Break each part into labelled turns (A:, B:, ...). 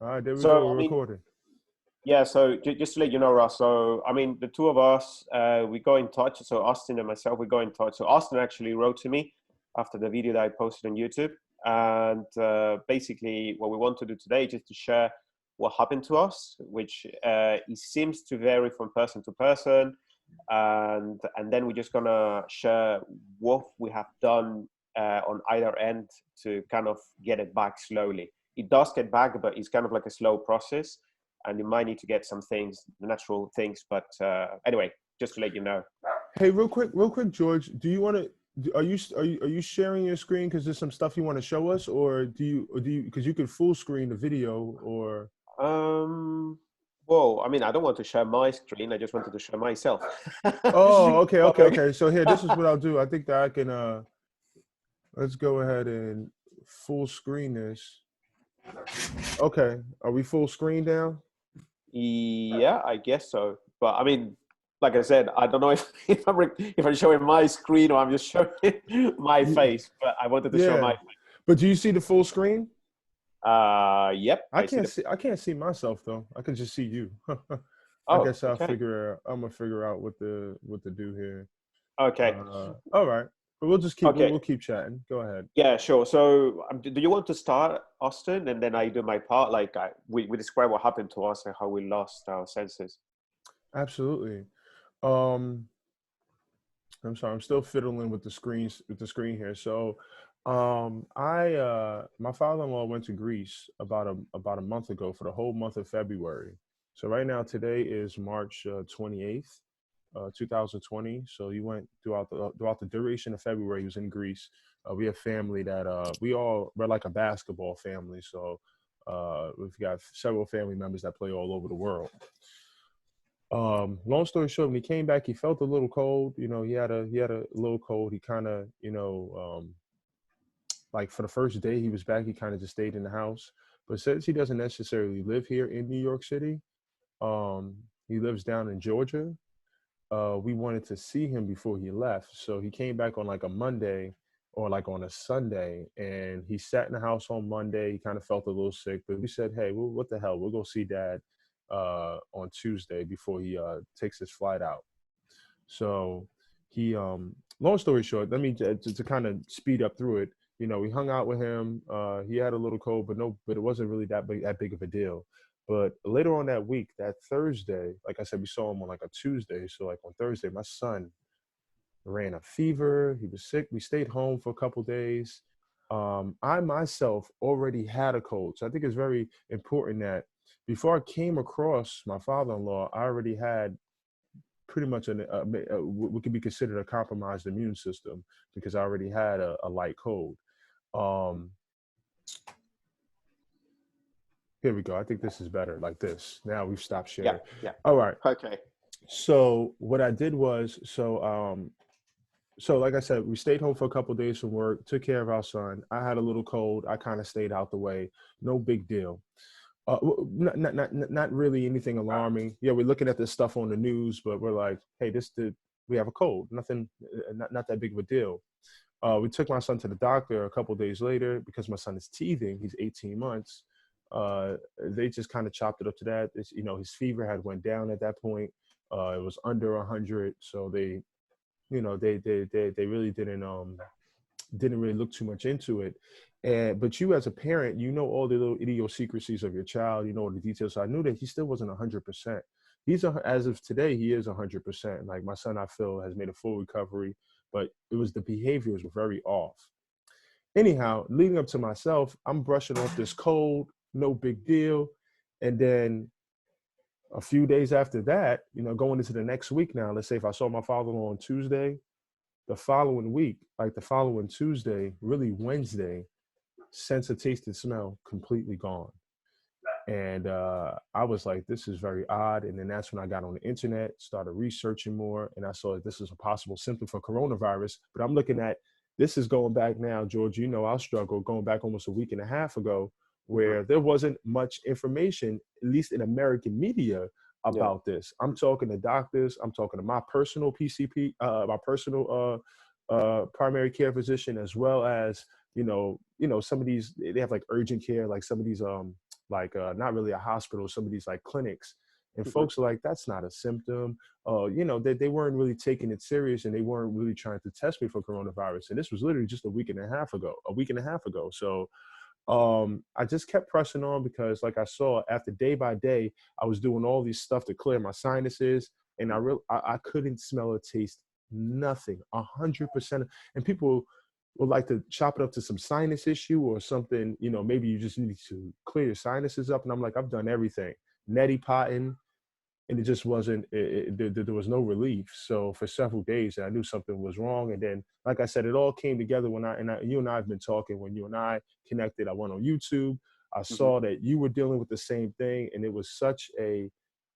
A: All right, there we go.
B: So,
A: We're
B: I mean,
A: recording.
B: yeah, so just to let you know, Ross, so, I mean, the two of us, we go in touch. So, Austin and myself, we go in touch. So, Austin actually wrote to me after the video that I posted on YouTube. And basically, what we want to do today is just to share what happened to us, which it seems to vary from person to person. And then we're just going to share what we have done on either end to kind of get it back slowly. It does get back, but it's kind of like a slow process and you might need to get some things, natural things. But anyway, just to let you know.
A: Hey, real quick, George. Do you want to? Are you sharing your screen because there's some stuff you want to show us, or do you because you could full screen the video or?
B: Um, well, I mean, I don't want to share my screen. I just wanted to share myself.
A: Oh, okay,
B: But,
A: okay, okay. So here, this is what I'll do. I think that I can. Let's go ahead and full screen this. Okay, are we full screen now?
B: yeah, I guess so. But I mean, like I said, I don't know if I'm showing my screen or I'm just showing my
A: You,
B: face. But I wanted to show my
A: yeah, but do you see the full screen?
B: Yep,
A: I
B: I see
A: can't
B: the.
A: see. I can't see myself though. I can just see you. I
B: Oh,
A: guess
B: okay,
A: I'm gonna figure out what to do here.
B: okay,
A: All right, but
B: okay.
A: we'll keep chatting. Go ahead.
B: Yeah, sure. So, do you want to start, Austin, and then I do my part? Like, we describe what happened to us and how we lost our senses.
A: Absolutely. Um, I'm sorry. I'm still fiddling with the screen here. So, I my father-in-law went to Greece about a month ago for the whole month of February. So right now, today is March 28th, 2020. So he went throughout the duration of February. He was in Greece. We have family that we're like a basketball family. So we've got several family members that play all over the world. Long story short, when he came back, he felt a little cold. You know, he had a little cold. He kind of, like for the first day he was back, he kind of just stayed in the house. But since he doesn't necessarily live here in New York City, um, he lives down in Georgia. We wanted to see him before he left, so he came back on like a Monday or like on a Sunday, and he sat in the house on Monday. He kind of felt a little sick, but we said, "Hey, well, what the hell? We'll go see Dad on Tuesday before he takes his flight out." So he, long story short, let me to kind of speed up through it. You know, we hung out with him. He had a little cold, but it wasn't really that big of a deal. But later on that week, that Thursday, like I said, we saw him on like a Tuesday. So like on Thursday, my son ran a fever. He was sick. We stayed home for a couple days. I myself already had a cold, so I think it's very important that before I came across my father-in-law, I already had pretty much what could be considered a compromised immune system because I already had a light cold. Um, Here we go. I think this is better like this. Now we've stopped
B: Yeah,
A: sharing.
B: yeah.
A: All right.
B: Okay.
A: So what I did was, so like I said, we stayed home for a couple of days from work, took care of our son. I had a little cold. I kind of stayed out the way. No big deal. Not really anything alarming. Yeah, we're looking at this stuff on the news, but we're like, hey, we have a cold. Nothing, not that big of a deal. We took my son to the doctor a couple of days later because my son is teething. He's 18 months. They just kind of chopped it up to that. His fever had went down at that point. It was under 100, so they really didn't really look too much into it. But you as a parent, you know all the little idiosyncrasies of your child, you know all the details. So I knew that he still wasn't 100%. As of today, he is 100%. Like my son, I feel, has made a full recovery, but it was the behaviors were very off. Anyhow, leading up to myself, I'm brushing off this cold, no big deal. And then a few days after that, going into the next week now, let's say if I saw my father on Tuesday, the following week, like the following Tuesday, really Wednesday, sense of taste and smell completely gone. And I was like, this is very odd. And then that's when I got on the internet, started researching more, and I saw that this is a possible symptom for coronavirus. But I'm looking at this is going back now, George. You know, our struggle going back almost a week and a half ago, where there wasn't much information, at least in American media,
B: Yeah.
A: about this. I'm talking to doctors. I'm talking to my personal PCP, my personal primary care physician, as well as some of these. They have like urgent care, like some of these not really a hospital, some of these like clinics. And
B: Hmm.
A: folks are like, that's not a symptom. You know, they weren't really taking it serious, and they weren't really trying to test me for coronavirus. And this was literally just a week and a half ago. So I just kept pressing on because, like I saw, after day by day, I was doing all these stuff to clear my sinuses, and I couldn't smell or taste nothing, 100%. And people would like to chop it up to some sinus issue or something. You know, maybe you just need to clear your sinuses up, and I'm like, I've done everything, neti potting, and it just wasn't. There was no relief. So for several days, I knew something was wrong. And then, like I said, it all came together when you and I have been talking. When you and I connected, I went on YouTube. I
B: Hmm.
A: saw that you were dealing with the same thing, and it was such a,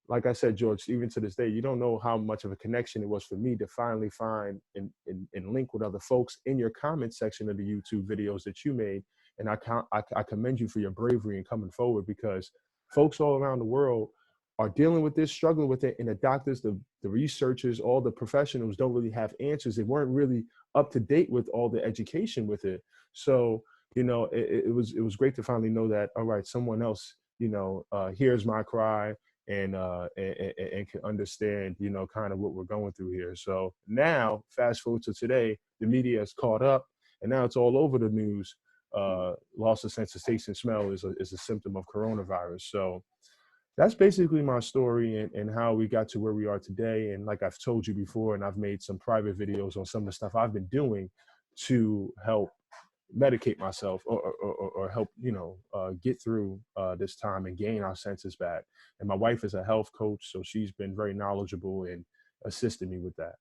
A: like I said, George, even to this day, you don't know how much of a connection it was for me to finally find and link with other folks in your comment section of the YouTube videos that you made. And I commend you for your bravery in coming forward, because folks all around the world are dealing with this, struggling with it, and the doctors, the researchers, all the professionals don't really have answers. They weren't really up to date with all the education with it. So, you know, it was great to finally know that, all right, someone else, you know, hears my cry and can understand, you know, kind of what we're going through here. So now, fast forward to today, the media has caught up, and now it's all over the news. Loss of sense of taste and smell is a symptom of coronavirus. So that's basically my story and how we got to where we are today. And like I've told you before, and I've made some private videos on some of the stuff I've been doing to help medicate myself or help, you know, get through this time and gain our senses back. And my wife is a health coach, so she's been very knowledgeable and assisted me with that.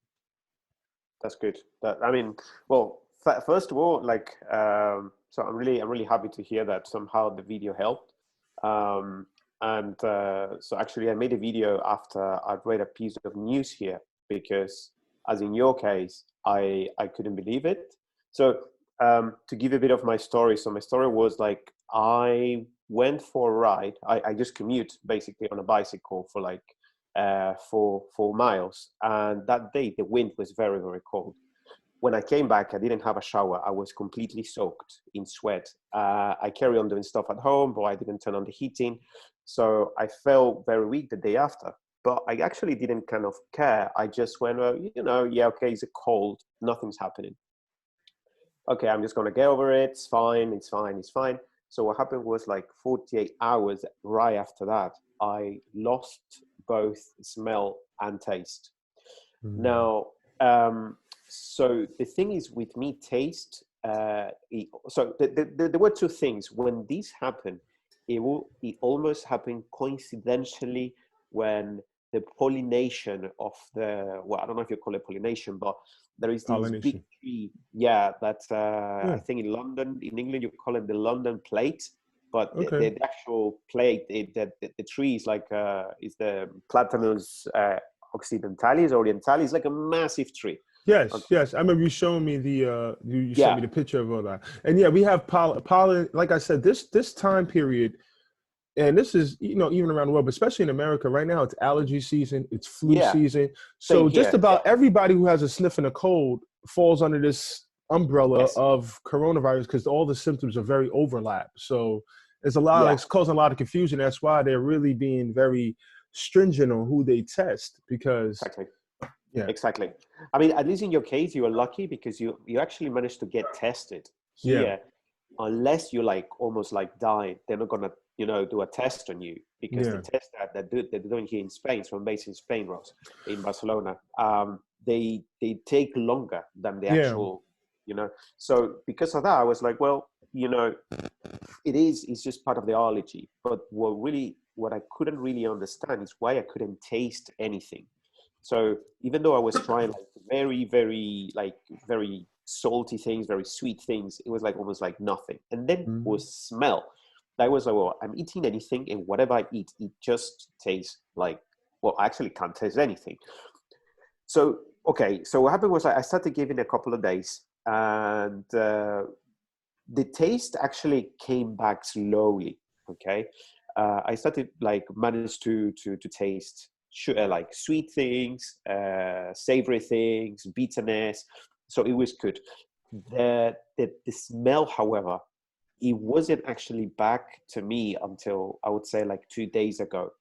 B: That's good. That, I mean, well, first of all, like, so I'm really happy to hear that somehow the video helped. Um, and so actually, I made a video after I'd read a piece of news here because, as in your case, I couldn't believe it. So to give a bit of my story, so my story was like I went for a ride. I just commute basically on a bicycle for like 4 miles. And that day, the wind was very, very cold. When I came back, I didn't have a shower. I was completely soaked in sweat. I carry on doing stuff at home, but I didn't turn on the heating. So I felt very weak the day after. But I actually didn't kind of care. I just went, well, you know, yeah, okay, it's a cold. Nothing's happening. Okay, I'm just going to get over it. It's fine. It's fine. It's fine. So what happened was like 48 hours right after that, I lost both smell and taste.
A: Mm.
B: Now, so the thing is with me, taste. So there were two things when these happen. It almost happened coincidentally when the pollination of the, well, I don't know if you call it pollination, but there is this big
A: Pollination.
B: tree. Yeah, that's
A: Yeah.
B: I think in London, in England, you call it the London plate. But
A: Okay.
B: the actual plate, the tree is like is the Platanus occidentalis, orientalis, like a massive tree.
A: Yes,
B: Okay.
A: yes. I remember you showing me the you sent
B: Yeah.
A: me the picture of all that. And yeah, we have pollen. Like I said, this time period, and this is, you know, even around the world, but especially in America right now, it's allergy season, it's flu
B: Yeah.
A: season.
B: Same
A: So just
B: here. Yeah.
A: about everybody who has a sniff and a cold falls under this umbrella
B: Yes.
A: of coronavirus, because all the symptoms are very overlap. So
B: Yeah.
A: it's causing a lot of confusion. That's why they're really being very stringent on who they test, because
B: Exactly.
A: yeah,
B: Exactly. I mean, at least in your case, you are lucky because you actually managed to get tested.
A: yeah,
B: Here, unless you're like almost like dying, they're not gonna, you know, do a test on you because the
A: yeah,
B: test that they're doing here in Spain, so I'm based in Spain, Ross, in Barcelona. They take longer than the
A: yeah.
B: actual, you know. So because of that, I was like, well, you know, it's just part of the allergy. But what I couldn't really understand is why I couldn't taste anything. So even though I was trying like very salty things, very sweet things, it was like almost like nothing. And then
A: Mhm.
B: was smell. I was like, well, I'm eating anything, and whatever I eat, it just tastes like, well, I actually can't taste anything. So okay, so what happened was I started giving a couple of days, and the taste actually came back slowly. Okay, I started like managed to taste like sweet things, savory things, bitterness. So it was good. The smell, however, it wasn't actually back to me until I would say like 2 days ago.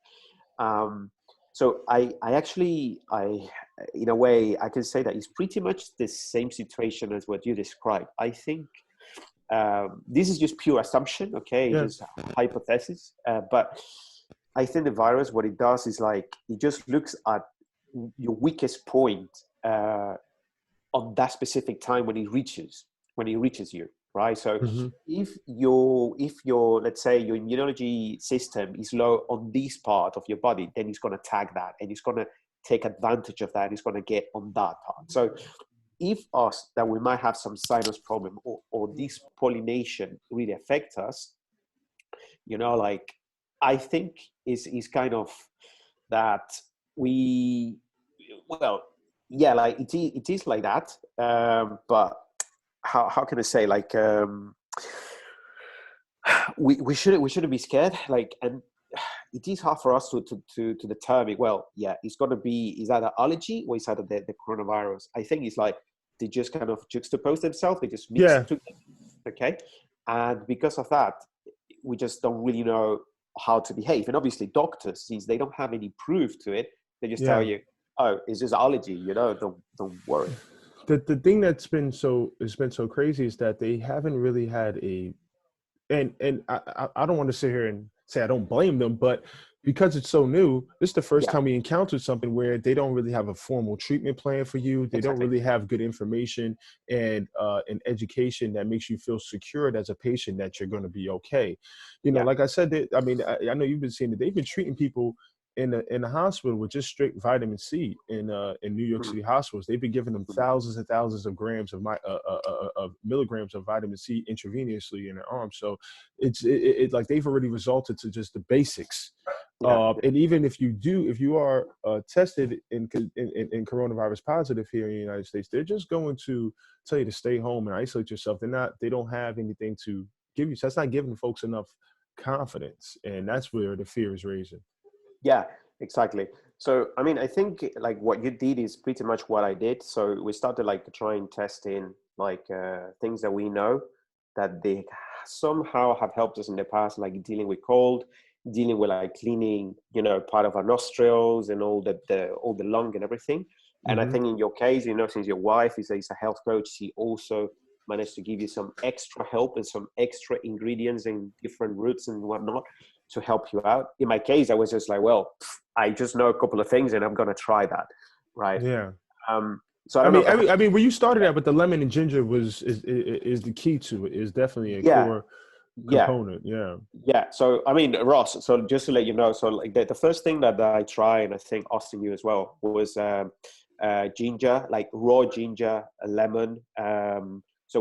B: So in a way, I can say that it's pretty much the same situation as what you described. I think this is just pure assumption, okay,
A: Yeah.
B: just hypothesis. But I think the virus, what it does is like it just looks at your weakest point on that specific time when it reaches you, right? So
A: Hmm.
B: if your let's say your immunology system is low on this part of your body, then it's going to tag that and it's going to take advantage of that. It's going to get on that part. So if us that we might have some sinus problem or this pollination really affect us, like I think is kind of that we, well, yeah, like it is like that. But how can I say, like, we shouldn't be scared, like, and it is hard for us to determine, well, yeah, it's going to be, is that an allergy or is that the coronavirus? I think it's like they just kind of juxtapose themselves, they just mix
A: Yeah.
B: together, okay? And because of that, we just don't really know how to behave. And obviously doctors, since they don't have any proof to it, they just tell
A: Yeah.
B: you, oh, it's just allergy, don't worry.
A: The thing that's been so, it's been so crazy is that they haven't really had a, and I don't want to sit here and say I don't blame them, but because it's so new, this is the first
B: Yeah,
A: time we encountered something where they don't really have a formal treatment plan for you. They don't
B: exactly.
A: really have good information and an education that makes you feel secured as a patient that you're going to be okay.
B: Yeah.
A: Like I said, I mean, I know you've been seeing that they've been treating people in the hospital with just straight vitamin C in New York
B: Mhm.
A: City hospitals. They've been giving them
B: Mhm.
A: thousands and thousands of grams of milligrams of vitamin C intravenously in their arms. So it's like they've already resulted to just the basics.
B: Yeah,
A: And even if you are tested in coronavirus positive here in the United States, they're just going to tell you to stay home and isolate yourself. They don't have anything to give you. So that's not giving folks enough confidence, and that's where the fear is raising.
B: yeah, exactly. So, I mean, I think like what you did is pretty much what I did. So we started like trying testing like things that we know that they somehow have helped us in the past, like dealing with cold, dealing with like cleaning, part of our nostrils and all the lung and everything. And I
A: Hmm.
B: think in your case, since your wife is a health coach, she also managed to give you some extra help and some extra ingredients and different roots and whatnot to help you out. In my case, I was just like, well, I just know a couple of things and I'm going to try that. Right.
A: Yeah.
B: Um, so I
A: I
B: don't know
A: mean,
B: if that
A: I
B: helps.
A: mean, where you started at with the lemon and ginger is the key to it. Is definitely a
B: Yeah.
A: core
B: Yeah.
A: component. Yeah.
B: Yeah. So, I mean, Ross, so just to let you know, so like the first thing that I tried, and I think Austin, you as well, was ginger, like raw ginger, a lemon. So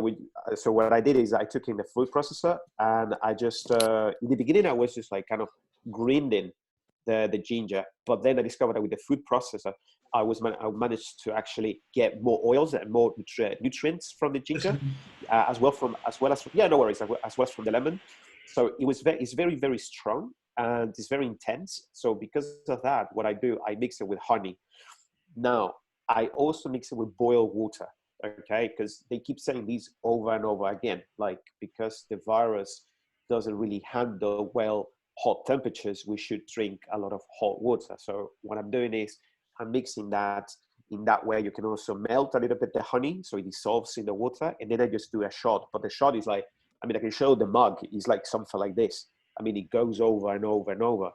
B: what I did is I took in the food processor and I just, in the beginning, I was just like kind of grinding the ginger, but then I discovered that with the food processor, I managed to actually get more oils and more nutrients from the ginger, as well as yeah, no worries, as well as from the lemon. So it's very, very strong and it's very intense. So because of that, what I do, I mix it with honey. Now, I also mix it with boiled water, okay? Because they keep saying these over and over again, like because the virus doesn't really handle well hot temperatures, we should drink a lot of hot water. So what I'm doing is I'm mixing that. In that way, you can also melt a little bit the honey, so it dissolves in the water, and then I just do a shot. But the shot is like, I mean, I can show the mug. It's like something like this. I mean, it goes over and over and over.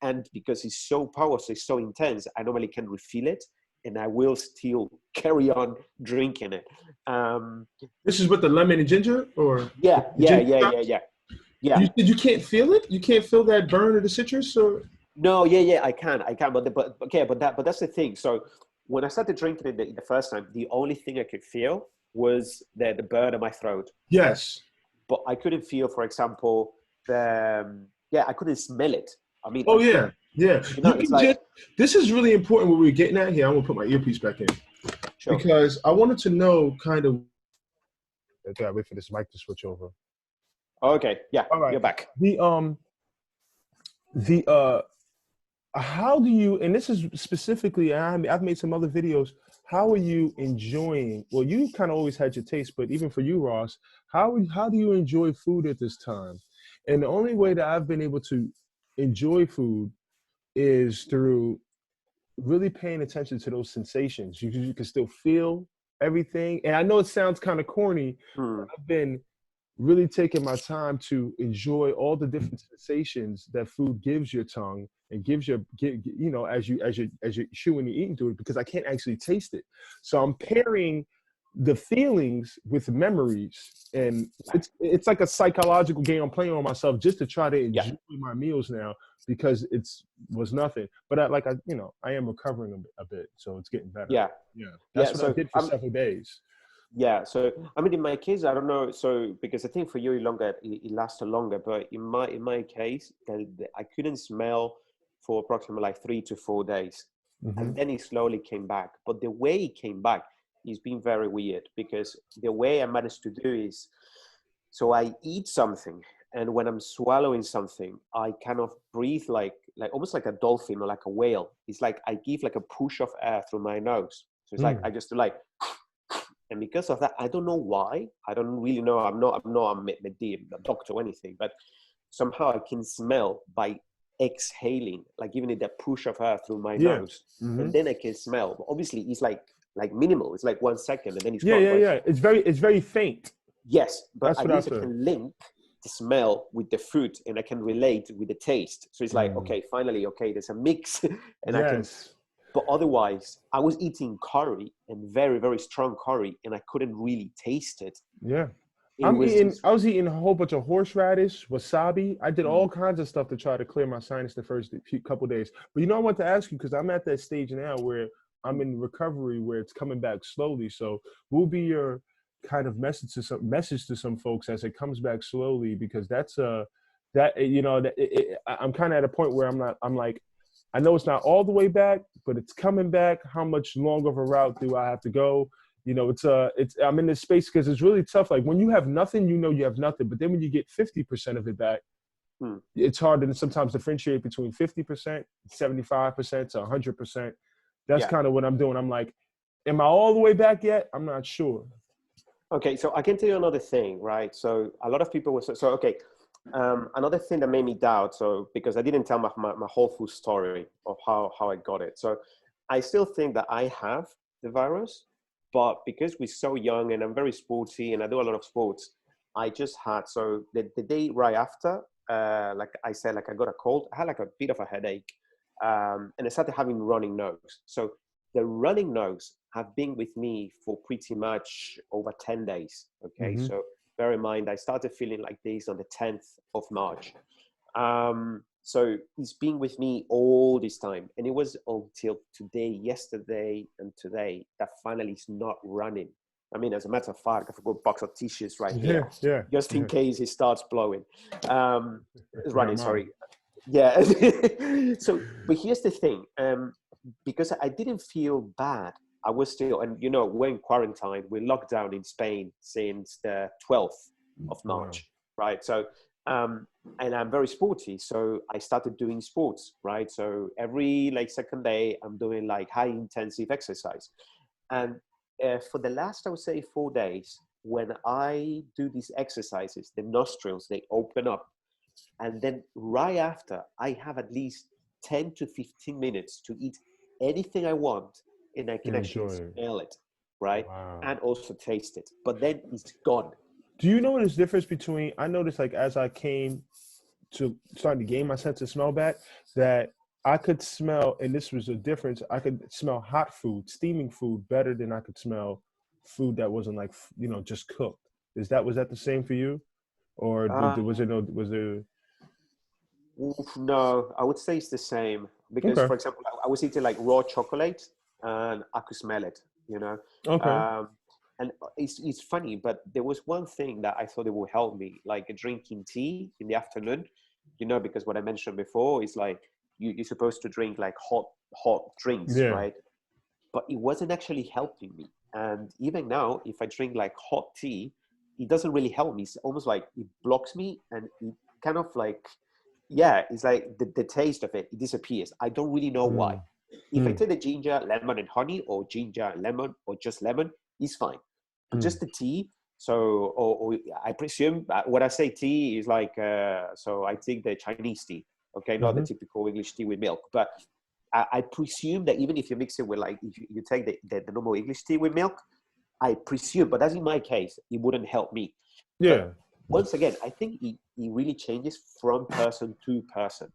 B: And because it's so powerful, it's so intense, I normally can refill it and I will still carry on drinking it. Um,
A: This is with the lemon and ginger, or
B: yeah,
A: the
B: yeah,
A: ginger
B: yeah, yeah,
A: shots?
B: yeah, yeah.
A: You said you can't feel it. You can't feel that burn of the citrus, or
B: No, yeah, yeah, I can, but okay, but that's the thing. So when I started drinking it the first time, the only thing I could feel was the burn in my throat,
A: yes.
B: but I couldn't feel, for example, yeah, I couldn't smell it. I mean, I
A: Oh
B: could,
A: yeah, yeah. You
B: it's
A: can
B: like,
A: just. This is really important. What we're getting at here. I'm gonna put my earpiece back in
B: sure.
A: because I wanted to know kind of. I gotta wait for this mic to switch over.
B: Okay, yeah,
A: All right.
B: you're back.
A: The the how do you, and this is specifically, I've made some other videos, how are you enjoying, well, you kind of always had your taste, but even for you, Ross, how do you enjoy food at this time? And the only way that I've been able to enjoy food is through really paying attention to those sensations. You can still feel everything. And I know it sounds kind of corny, but
B: Hmm.
A: I've been really taking my time to enjoy all the different sensations that food gives your tongue and gives you know, as you're chewing and eating through it, because I can't actually taste it. So I'm pairing the feelings with memories, and it's like a psychological game I'm playing on myself just to try to
B: Yeah,
A: enjoy my meals now, because it's was nothing. But you know, I am recovering a bit, so it's getting better.
B: yeah,
A: Yeah,
B: yeah.
A: that's what I
B: So
A: did for several days.
B: yeah. So I mean, in my case, I don't know. So because I think for you, it lasted longer. But in my case, I couldn't smell for approximately like 3 to 4 days,
A: Hmm.
B: and then it slowly came back. But the way it came back is been very weird, because the way I managed to do is, so I eat something, and when I'm swallowing something, I kind of breathe like almost like a dolphin or like a whale. It's like I give like a push of air through my nose. So it's like I
A: Mm.
B: just do like, and because of that, I don't know why. I don't really know. I'm not a doctor or anything, but somehow I can smell by exhaling, like giving it that push of air through my
A: Yeah.
B: nose,
A: Hmm.
B: and then I can smell. But obviously, it's like minimal. It's like 1 second, and then it's
A: Yeah,
B: gone.
A: yeah,
B: Right?
A: yeah. It's very faint.
B: Yes, but
A: That's
B: at
A: what I
B: least I
A: feel.
B: can link the smell with the food, and I can relate with the taste. So it's like,
A: Mm.
B: okay, finally, okay, there's a mix, and I can.
A: Yes.
B: But otherwise, I was eating curry, and very, very strong curry, and I couldn't really taste it.
A: Yeah.
B: It was just,
A: I was eating a whole bunch of horseradish, wasabi. I did all
B: mm,
A: kinds of stuff to try to clear my sinus the first couple days. But you know, I want to ask you, because I'm at that stage now where I'm in recovery, where it's coming back slowly. So, what will be your kind of message to some folks as it comes back slowly? Because you know, I'm kind of at a point where I'm like, I know it's not all the way back, but it's coming back. How much longer of a route do I have to go? You know, it's I'm in this space because it's really tough. Like when you have nothing, you know you have nothing. But then when you get 50% of it back,
B: mm,
A: it's hard to sometimes differentiate between 50%, 75% to 100%. That's
B: yeah.
A: kind of what I'm doing. I'm like, am I all the way back yet? I'm not sure.
B: Okay, so I can tell you another thing, right? So a lot of people were so okay. Another thing that made me doubt, so because I didn't tell my whole full story of how I got it. So I still think that I have the virus, but because we're so young and I'm very sporty and I do a lot of sports, I just had, so the day right after, like I said, like I got a cold, I had like a bit of a headache, and I started having running nose. So the running nose have been with me for pretty much over 10 days. Okay,
A: Hmm.
B: so bear in mind, I started feeling like this on the 10th of March. So it's been with me all this time. And it was until today, yesterday, and today that finally it's not running. I mean, as a matter of fact, I've got a box of tissues right here,
A: Yeah, yeah,
B: just in
A: yeah.
B: case it starts blowing.
A: I got
B: Running,
A: mine.
B: sorry. Yeah. So, but here's the thing. Because I didn't feel bad, I was still, and you know, we're in quarantine, we're locked down in Spain since the 12th of
A: Wow.
B: March, right? So, um, and I'm very sporty, so I started doing sports, right? So every like second day, I'm doing like high intensive exercise, and for the last, I would say, 4 days, when I do these exercises, the nostrils they open up, and then right after, I have at least 10 to 15 minutes to eat anything I want, and I can actually
A: Enjoy it.
B: smell it, right?
A: Wow.
B: And also taste it. But then it's gone.
A: Do you know this difference between? I noticed, like, as I came to starting to gain my sense of smell back, that I could smell, and this was a difference. I could smell hot food, steaming food, better than I could smell food that wasn't like, you know, just cooked. Was that the same for you, or
B: Uh,
A: was it no was there?
B: no, I would say it's the same. Because,
A: Okay,
B: for example, I was eating like raw chocolate and I could smell it, you know?
A: okay,
B: Um, and it's funny, but there was one thing that I thought it would help me, like drinking tea in the afternoon, you know, because what I mentioned before is like you're supposed to drink like hot drinks,
A: yeah,
B: right? But it wasn't actually helping me. And even now, if I drink like hot tea, it doesn't really help me. It's almost like it blocks me, and it kind of like yeah, it's like the taste of it disappears. I don't really know why.
A: Mm,
B: If I
A: mm,
B: take the ginger, lemon, and honey, or ginger, lemon, or just lemon, it's fine. But
A: mm,
B: just the tea. So, or I presume when I say tea is like, so I think the Chinese tea, okay, not the
A: mm-hmm.
B: typical English tea with milk. But I presume that even if you mix it with like, if you take the normal English tea with milk, I presume, but that's in my case, it wouldn't help me. But
A: Yeah,
B: once again, I think it really changes from person to person.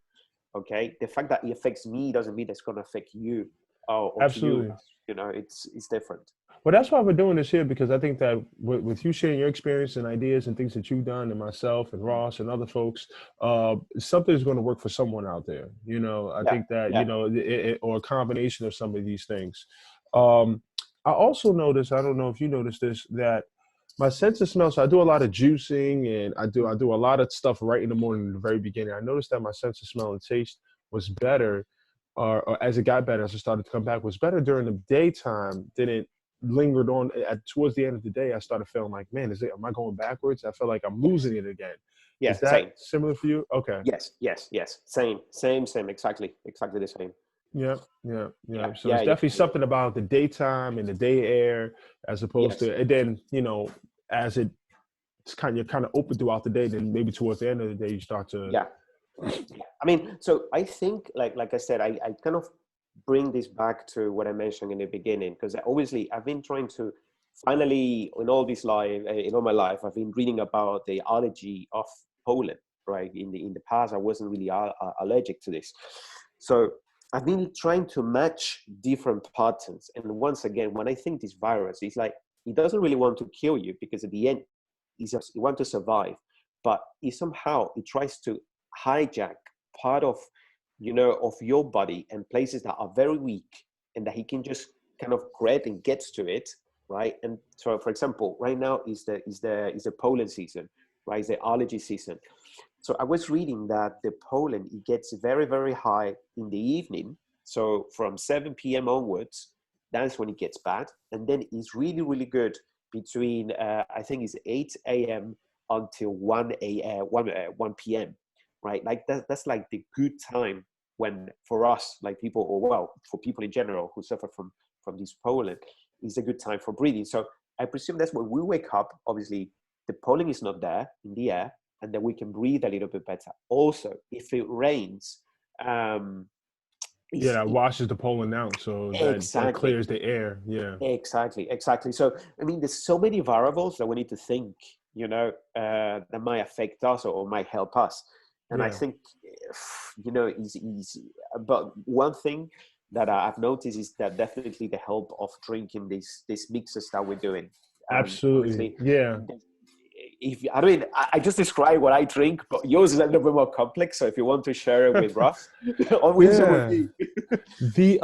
B: Okay, the fact that it affects me doesn't mean it's going to affect you, or to you.
A: absolutely.
B: You know, it's different.
A: Well, that's why we're doing this here, because I think that with you sharing your experience and ideas and things that you've done, and myself and Ross and other folks, something's going to work for someone out there. You know, I
B: Yeah,
A: think that,
B: yeah.
A: or a combination of some of these things. Um, I also noticed, I don't know if you noticed this, that my sense of smell. So I do a lot of juicing, and I do a lot of stuff right in the morning in the very beginning. I noticed that my sense of smell and taste was better, or as it got better, as it started to come back, was better during the daytime than it lingered on towards the end of the day. I started feeling like, man, am I going backwards? I feel like I'm losing it again.
B: Yeah,
A: Is that
B: same.
A: similar for you? Okay.
B: Yes, yes, yes. Same. Exactly the same.
A: Yeah, yeah,
B: Yeah,
A: yeah. So
B: yeah,
A: it's
B: yeah.
A: definitely something about the daytime and the day air, as opposed
B: Yes.
A: to, and then, as you're kind of open throughout the day, then maybe towards the end of the day you start to.
B: Yeah. Yeah. I mean, so I think, like I said, I kind of bring this back to what I mentioned in the beginning, because obviously I've been trying to finally, in all my life, I've been reading about the allergy of pollen. Right. In the past, I wasn't really allergic to this, so I've been trying to match different patterns. And once again, when I think this virus is like, it doesn't really want to kill you, because at the end, it wants to survive, but it tries to hijack part of of your body and places that are very weak, and that he can just kind of grab and gets to it, right? And so, for example, right now is the pollen season, right? It's the allergy season. So I was reading that the pollen, it gets very, very high in the evening. So from 7 p.m. onwards, that's when it gets bad, and then it's really, really good between I think it's 8 a.m. until 1 p.m. Right? Like that's like the good time when, for us, like people, or well, for people in general who suffer from this pollen, is a good time for breathing. So I presume that's when we wake up. Obviously, the pollen is not there in the air, and then we can breathe a little bit better. Also, if it rains, um,
A: Yeah,
B: is
A: that washes the pollen out, so that
B: exactly,
A: clears the air. Yeah.
B: exactly. So, I mean, there's so many variables that we need to think, that might affect us, or might help us. And I
A: Yeah.
B: think, is but one thing that I've noticed is that definitely the help of drinking these mixes that we're doing. And
A: Absolutely.
B: obviously,
A: Yeah.
B: if I mean, I just described what I drink, but yours is a little bit more complex. So if you want to share it with Russ, or with
A: Yeah.
B: me.
A: The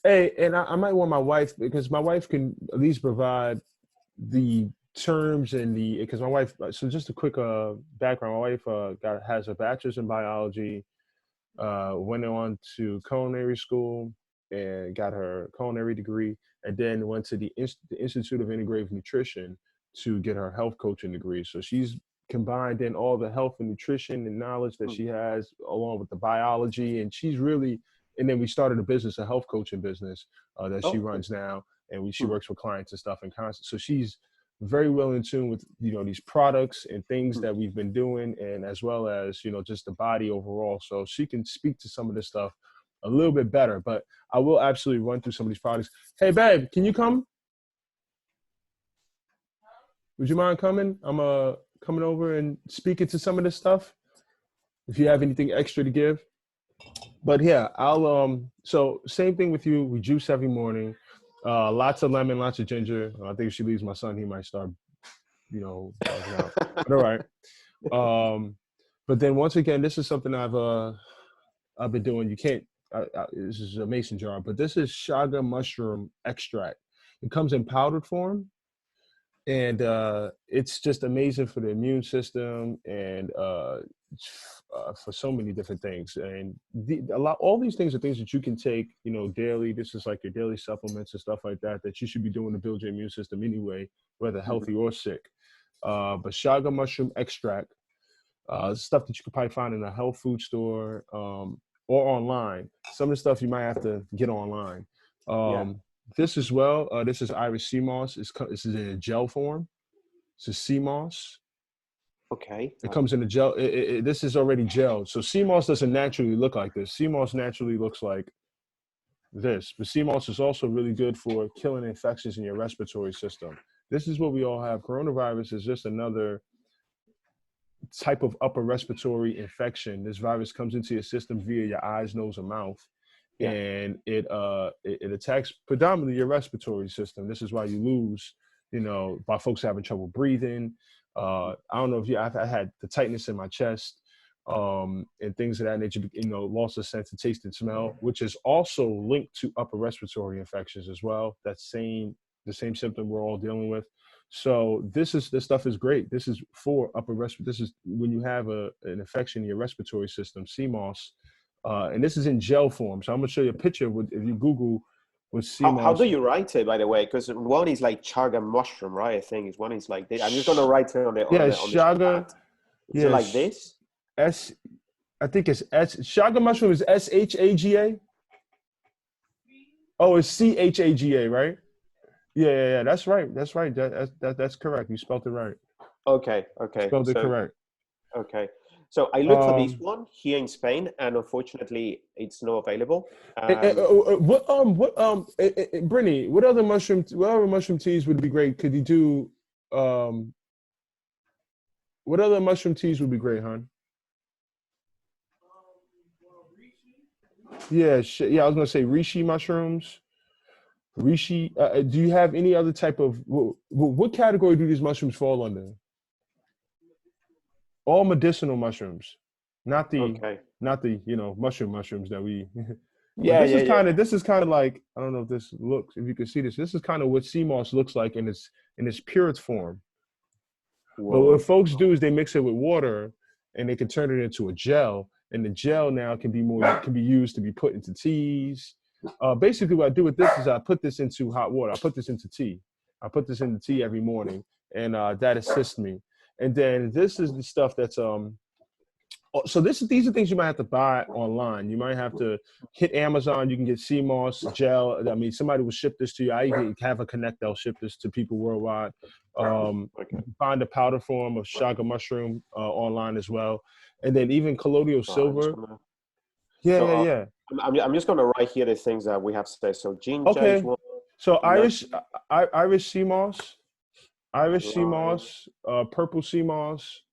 A: hey, and I might want my wife, because my wife can at least provide the terms and because my wife. So just a quick background. My wife has a bachelor's in biology. Went on to culinary school and got her culinary degree, and then went to the Institute of Integrative Nutrition to get her health coaching degree. So she's combined in all the health and nutrition and knowledge that
B: Mm.
A: she has, along with the biology, and she's really. And then we started a health coaching business that she
B: Oh, cool.
A: runs now, and she
B: Mm,
A: works with clients and stuff in constant. So she's very well in tune with these products and things
B: mm.
A: that we've been doing, and as well as just the body overall, so she can speak to some of this stuff a little bit better. But I will absolutely run through some of these products. Hey babe, can you come? Would you mind coming? I'm coming over and speaking to some of this stuff, if you have anything extra to give. But yeah, I'll so same thing with you. We juice every morning, lots of lemon, lots of ginger. I think if she leaves my son, he might start bugging out, but all right. But then once again, this is something I've been doing. You can't. This is a mason jar, but this is shaga mushroom extract. It comes in powdered form, and it's just amazing for the immune system, and for so many different things. And all these things are things that you can take, daily. This is like your daily supplements and stuff like that that you should be doing to build your immune system anyway, whether
B: Mhm.
A: healthy or sick. But shaga mushroom extract. stuff that you could probably find in a health food store or online. Some of the stuff you might have to get online.
B: Yeah.
A: This as well. This is Irish sea moss. This is in a gel form. It's a sea moss.
B: Okay.
A: It comes in a gel. This is already gelled. So sea moss doesn't naturally look like this. Sea moss naturally looks like this. But sea moss is also really good for killing infections in your respiratory system. This is what we all have. Coronavirus is just another type of upper respiratory infection. This virus comes into your system via your eyes, nose, and mouth,
B: Yeah.
A: and it attacks predominantly your respiratory system. This is why you lose, by folks having trouble breathing. I don't know if I had the tightness in my chest, and things of that nature. Loss of sense of taste and smell, which is also linked to upper respiratory infections as well. The same symptom we're all dealing with. So this stuff is great. This is for upper respiratory. This is when you have an infection in your respiratory system, sea moss, and this is in gel form. So I'm gonna show you a picture if you Google with sea
B: How
A: moss.
B: do you write it, by the way? Because one is like chaga mushroom, right? I think one is like this. I'm just gonna write it on the
A: Shaga.
B: chat. Is it like this?
A: I think it's Shaga mushroom is SHAGA. Oh, it's CHAGA, right? Yeah. That's right. That's correct. You spelled it right.
B: Okay.
A: Spelled it correct.
B: Okay. So I looked for this one here in Spain, and unfortunately, it's not available.
A: Brittany, what other mushroom teas would be great? Could you do? What other mushroom teas would be great, hon? Yeah, I was gonna say reishi mushrooms. Reishi. Do you have any other type of what category do these mushrooms fall under? All medicinal mushrooms, not the mushrooms that we. This is kind of like, I don't know if you can see this. This is kind of what sea moss looks like in its purest form. Whoa. But what folks do is they mix it with water and they can turn it into a gel. And the gel now can be used to be put into teas. Basically, what I do with this is I put this into hot water. I put this into tea. I put this into tea every morning, and that assists me. And then this is the stuff that's so these are things you might have to buy online. You might have to hit Amazon. You can get sea moss gel. I mean, somebody will ship this to you. I even have a connect that'll ship this to people worldwide. You can find the powder form of shaga mushroom online as well, and then even colloidal silver. Yeah.
B: I'm just gonna write here the things that we have to say. So ginger is one.
A: So Irish sea moss, purple sea moss.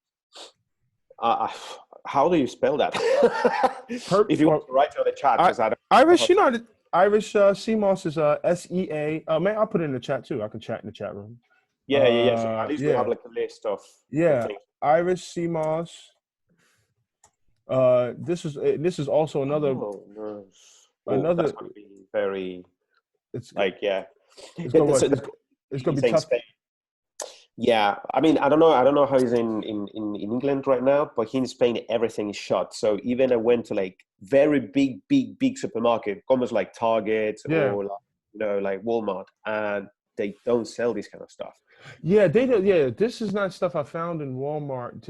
B: How do you spell that? If you want to write it on the chat, because I don't.
A: Irish sea moss is SEA. Man, I'll put it in the chat too. I can chat in the chat room.
B: Yeah. So at least we have like a list of things.
A: Irish sea moss. This is also another.
B: That's gonna be very. It's like
A: It's gonna be tough.
B: Spain. Yeah, I mean, I don't know how he's in England right now, but here in Spain everything is shut. So even I went to like very big supermarket, almost like Target or like Walmart, and they don't sell this kind of stuff.
A: Yeah, they do. Yeah, this is not stuff I found in Walmart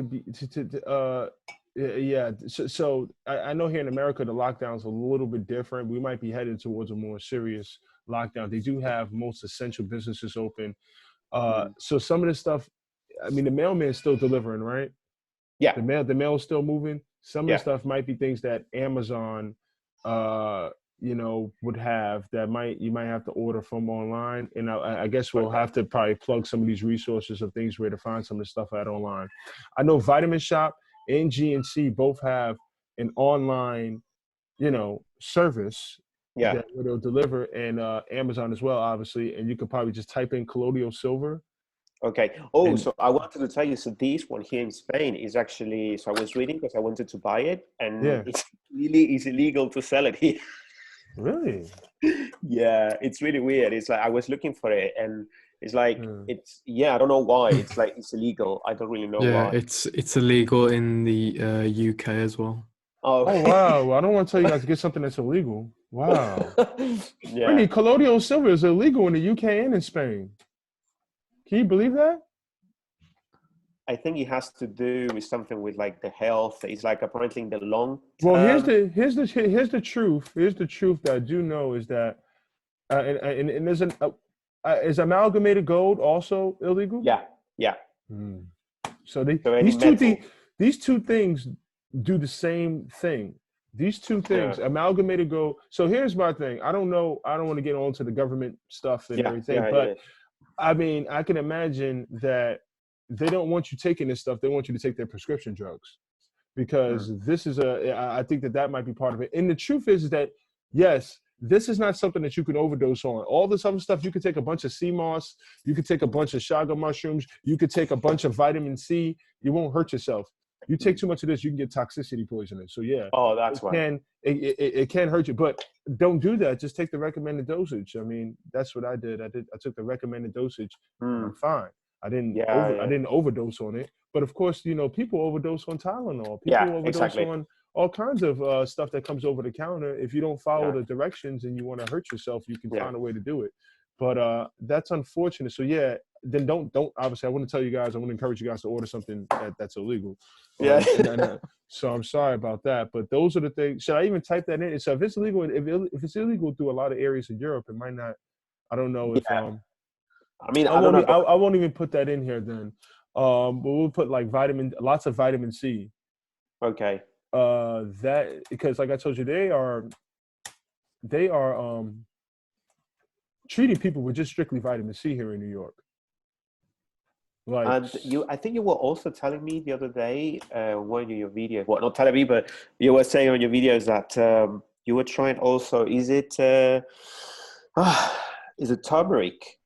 A: So I know here in America the lockdown's a little bit different. We might be headed towards a more serious lockdown. They do have most essential businesses open. So some of this stuff, I mean, the mailman's still delivering, right?
B: Yeah.
A: The mail is still moving. Some of the stuff might be things that Amazon, would have that you might have to order from online. And I guess we'll have to probably plug some of these resources of things where to find some of the stuff at online. I know Vitamin Shop and GNC both have an online, service.
B: Yeah.
A: That it'll deliver, and Amazon as well, obviously. And you could probably just type in colloidal silver.
B: Okay. So I wanted to tell you, so this one here in Spain is actually, so I was reading because I wanted to buy it, and it's illegal to sell it here.
A: Really?
B: Yeah, it's really weird. It's like I was looking for it, and it's like I don't know why. It's like it's illegal. I don't really know why.
C: Yeah, it's illegal in the UK as well.
A: Oh wow! Well, I don't want to tell you guys to get something that's illegal. Wow. Really, colloidal silver is illegal in the UK and in Spain. Can you believe that?
B: I think it has to do with something with like the health. It's like apparently in the long
A: Well,
B: term.
A: here's the truth. Here's the truth that I do know is that and there's is amalgamated gold also illegal?
B: Yeah, yeah.
A: Hmm. So
B: So any metal.
A: these two things do the same thing. These two
B: Yeah,
A: things, amalgamated gold. So here's my thing. I don't know. I don't want to get on to the government stuff and
B: yeah,
A: everything,
B: yeah,
A: but
B: yeah,
A: I mean, I can imagine that they don't want you taking this stuff. They want you to take their prescription drugs
B: mm,
A: because this is I think that that might be part of it. And the truth is that, yes, this is not something that you can overdose on. All this other stuff, you could take a bunch of sea moss, you could take a bunch of chaga mushrooms, you could take a bunch of vitamin C. You won't hurt yourself. You take
B: mm.
A: too much of this, you can get toxicity poisoning. So yeah,
B: Oh, that's why.
A: it can hurt you, but don't do that. Just take the recommended dosage. I mean, that's what I did. I took the recommended dosage, and I'm
B: Mm.
A: fine.
B: Yeah,
A: I
B: yeah,
A: didn't overdose on it. But of course, you know, people overdose on Tylenol.
B: yeah.
A: People overdose
B: Exactly.
A: on all kinds of stuff that comes over the counter. If you don't follow
B: Yeah,
A: the directions and you want to hurt yourself, you can
B: yeah,
A: find a way to do it. But that's unfortunate. So yeah, then don't obviously I want to tell you guys, I want to encourage you guys to order something that's illegal.
B: yeah.
A: So I'm sorry about that. But those are the things. Should I even type that in? So if it's illegal, if it's illegal through a lot of areas in Europe, it might not. I don't know if
B: Yeah. I mean, I don't know, but
A: I won't even put that in here then. But we'll put like lots of vitamin C.
B: okay.
A: That because like I told you, they are treating people with just strictly vitamin C here in New York. Like,
B: And I think you were also telling me the other day, one of your videos, well, not telling me, but you were saying on your videos that you were trying also, is it turmeric?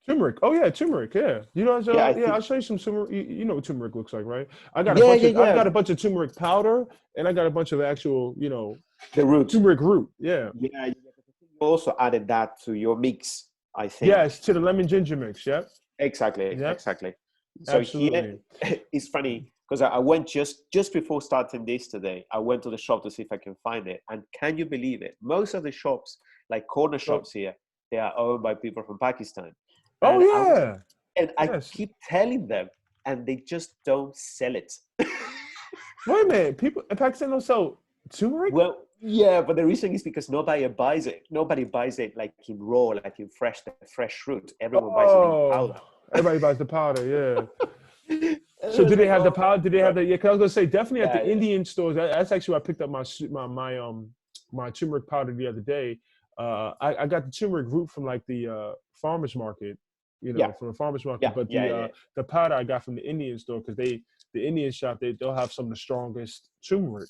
A: turmeric. Oh yeah, turmeric. Yeah, you know,
B: Yeah,
A: so
B: I
A: yeah,
B: think,
A: I'll show you some turmeric. You know what turmeric looks like, right?
B: yeah, yeah,
A: I've
B: yeah,
A: got a bunch of turmeric powder, and I got a bunch of actual, you know,
B: the root.
A: turmeric root. Yeah.
B: Yeah, yeah, because I think you also added that to your mix, I think.
A: Yes, to the lemon ginger mix. Yep.
B: Exactly,
A: Yep.
B: exactly. So here
A: Absolutely.
B: it's funny because I went just before starting this today. I went to the shop to see if I can find it, and can you believe it? Most of the shops, like corner
A: So,
B: shops here, they are owned by people from Pakistan,
A: oh
B: and
A: yeah.
B: I
A: Yes.
B: keep telling them, and they just don't sell it.
A: Wait a minute. People in Pakistan don't sell turmeric.
B: Well, yeah, but the reason is because nobody buys it. Nobody buys it like in raw, like in fresh, the fresh fruit. Everyone buys it in
A: Oh,
B: powder.
A: everybody buys the powder. Yeah.
B: And I
A: So do
B: was
A: they
B: like,
A: have the
B: oh my
A: powder? Do they have
B: God.
A: the? Yeah, cause I was gonna say definitely at
B: Yeah,
A: the
B: yeah,
A: Indian stores. That's actually where I picked up my turmeric powder the other day. I got the turmeric root from like the farmers market, you
B: yeah,
A: know, from the farmers market.
B: yeah,
A: But
B: yeah, yeah.
A: the powder I got from the Indian store because the Indian shop they'll have some of the strongest turmeric.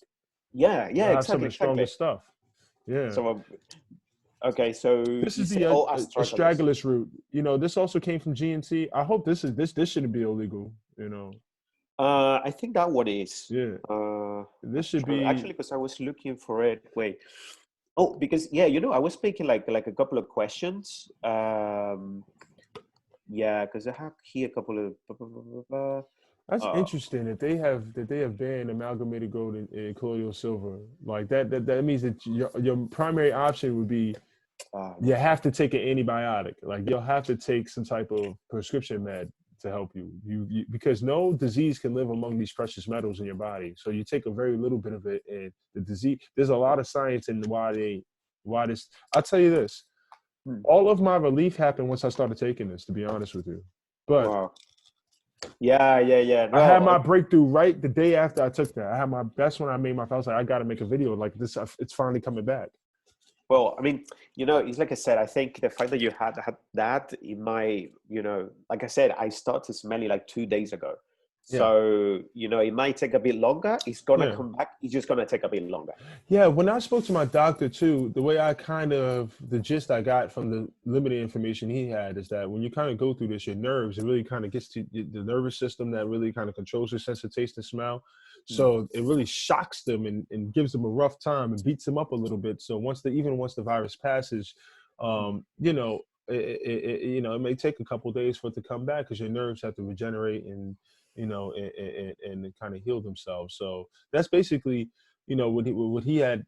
B: Yeah, yeah,
A: They'll have some
B: exactly,
A: of the
B: exactly.
A: strongest stuff. Yeah.
B: So, okay, so
A: This
B: you
A: is
B: say,
A: the
B: oh, astragalus.
A: astragalus root. You know, this also came from GNC. I hope this shouldn't be illegal. You know,
B: I think that one is.
A: yeah, this should be.
B: Actually, because I was looking for it. Wait. Oh, because yeah, I was making like a couple of questions. Yeah, because I have here a couple of.
A: That's
B: Uh,
A: interesting that they have banned amalgamated gold and colloidal silver. Like that means that your primary option would be you have to take an antibiotic. Like you'll have to take some type of prescription med to help you. Because no disease can live among these precious metals in your body. So you take a very little bit of it, and the disease. There's a lot of science in why this. I'll tell you this.
B: hmm,
A: All of my relief happened once I started taking this. To be honest with you, but
B: wow. Yeah, yeah, yeah.
A: I had my
B: No,
A: breakthrough right the day after I took that. I had my best when I made my. I was like, I got to make a video like this. It's finally coming back.
B: well, I mean, it's like I said, I think the fact that you had that in my, like I said, I started smelling like 2 days ago.
A: Yeah,
B: So, it might take a bit longer. It's gonna
A: yeah.
B: come back. It's just gonna take a bit longer.
A: Yeah, when I spoke to my doctor too, the way the gist I got from the limited information he had is that when you kind of go through this, your nerves, it really kind of gets to the nervous system that really kind of controls your sense of taste and smell.
B: Mm.
A: So it really shocks them and gives them a rough time and beats them up a little bit. So even once the virus passes, it may take a couple of days for it to come back because your nerves have to regenerate and and kind of heal themselves. So that's basically what he had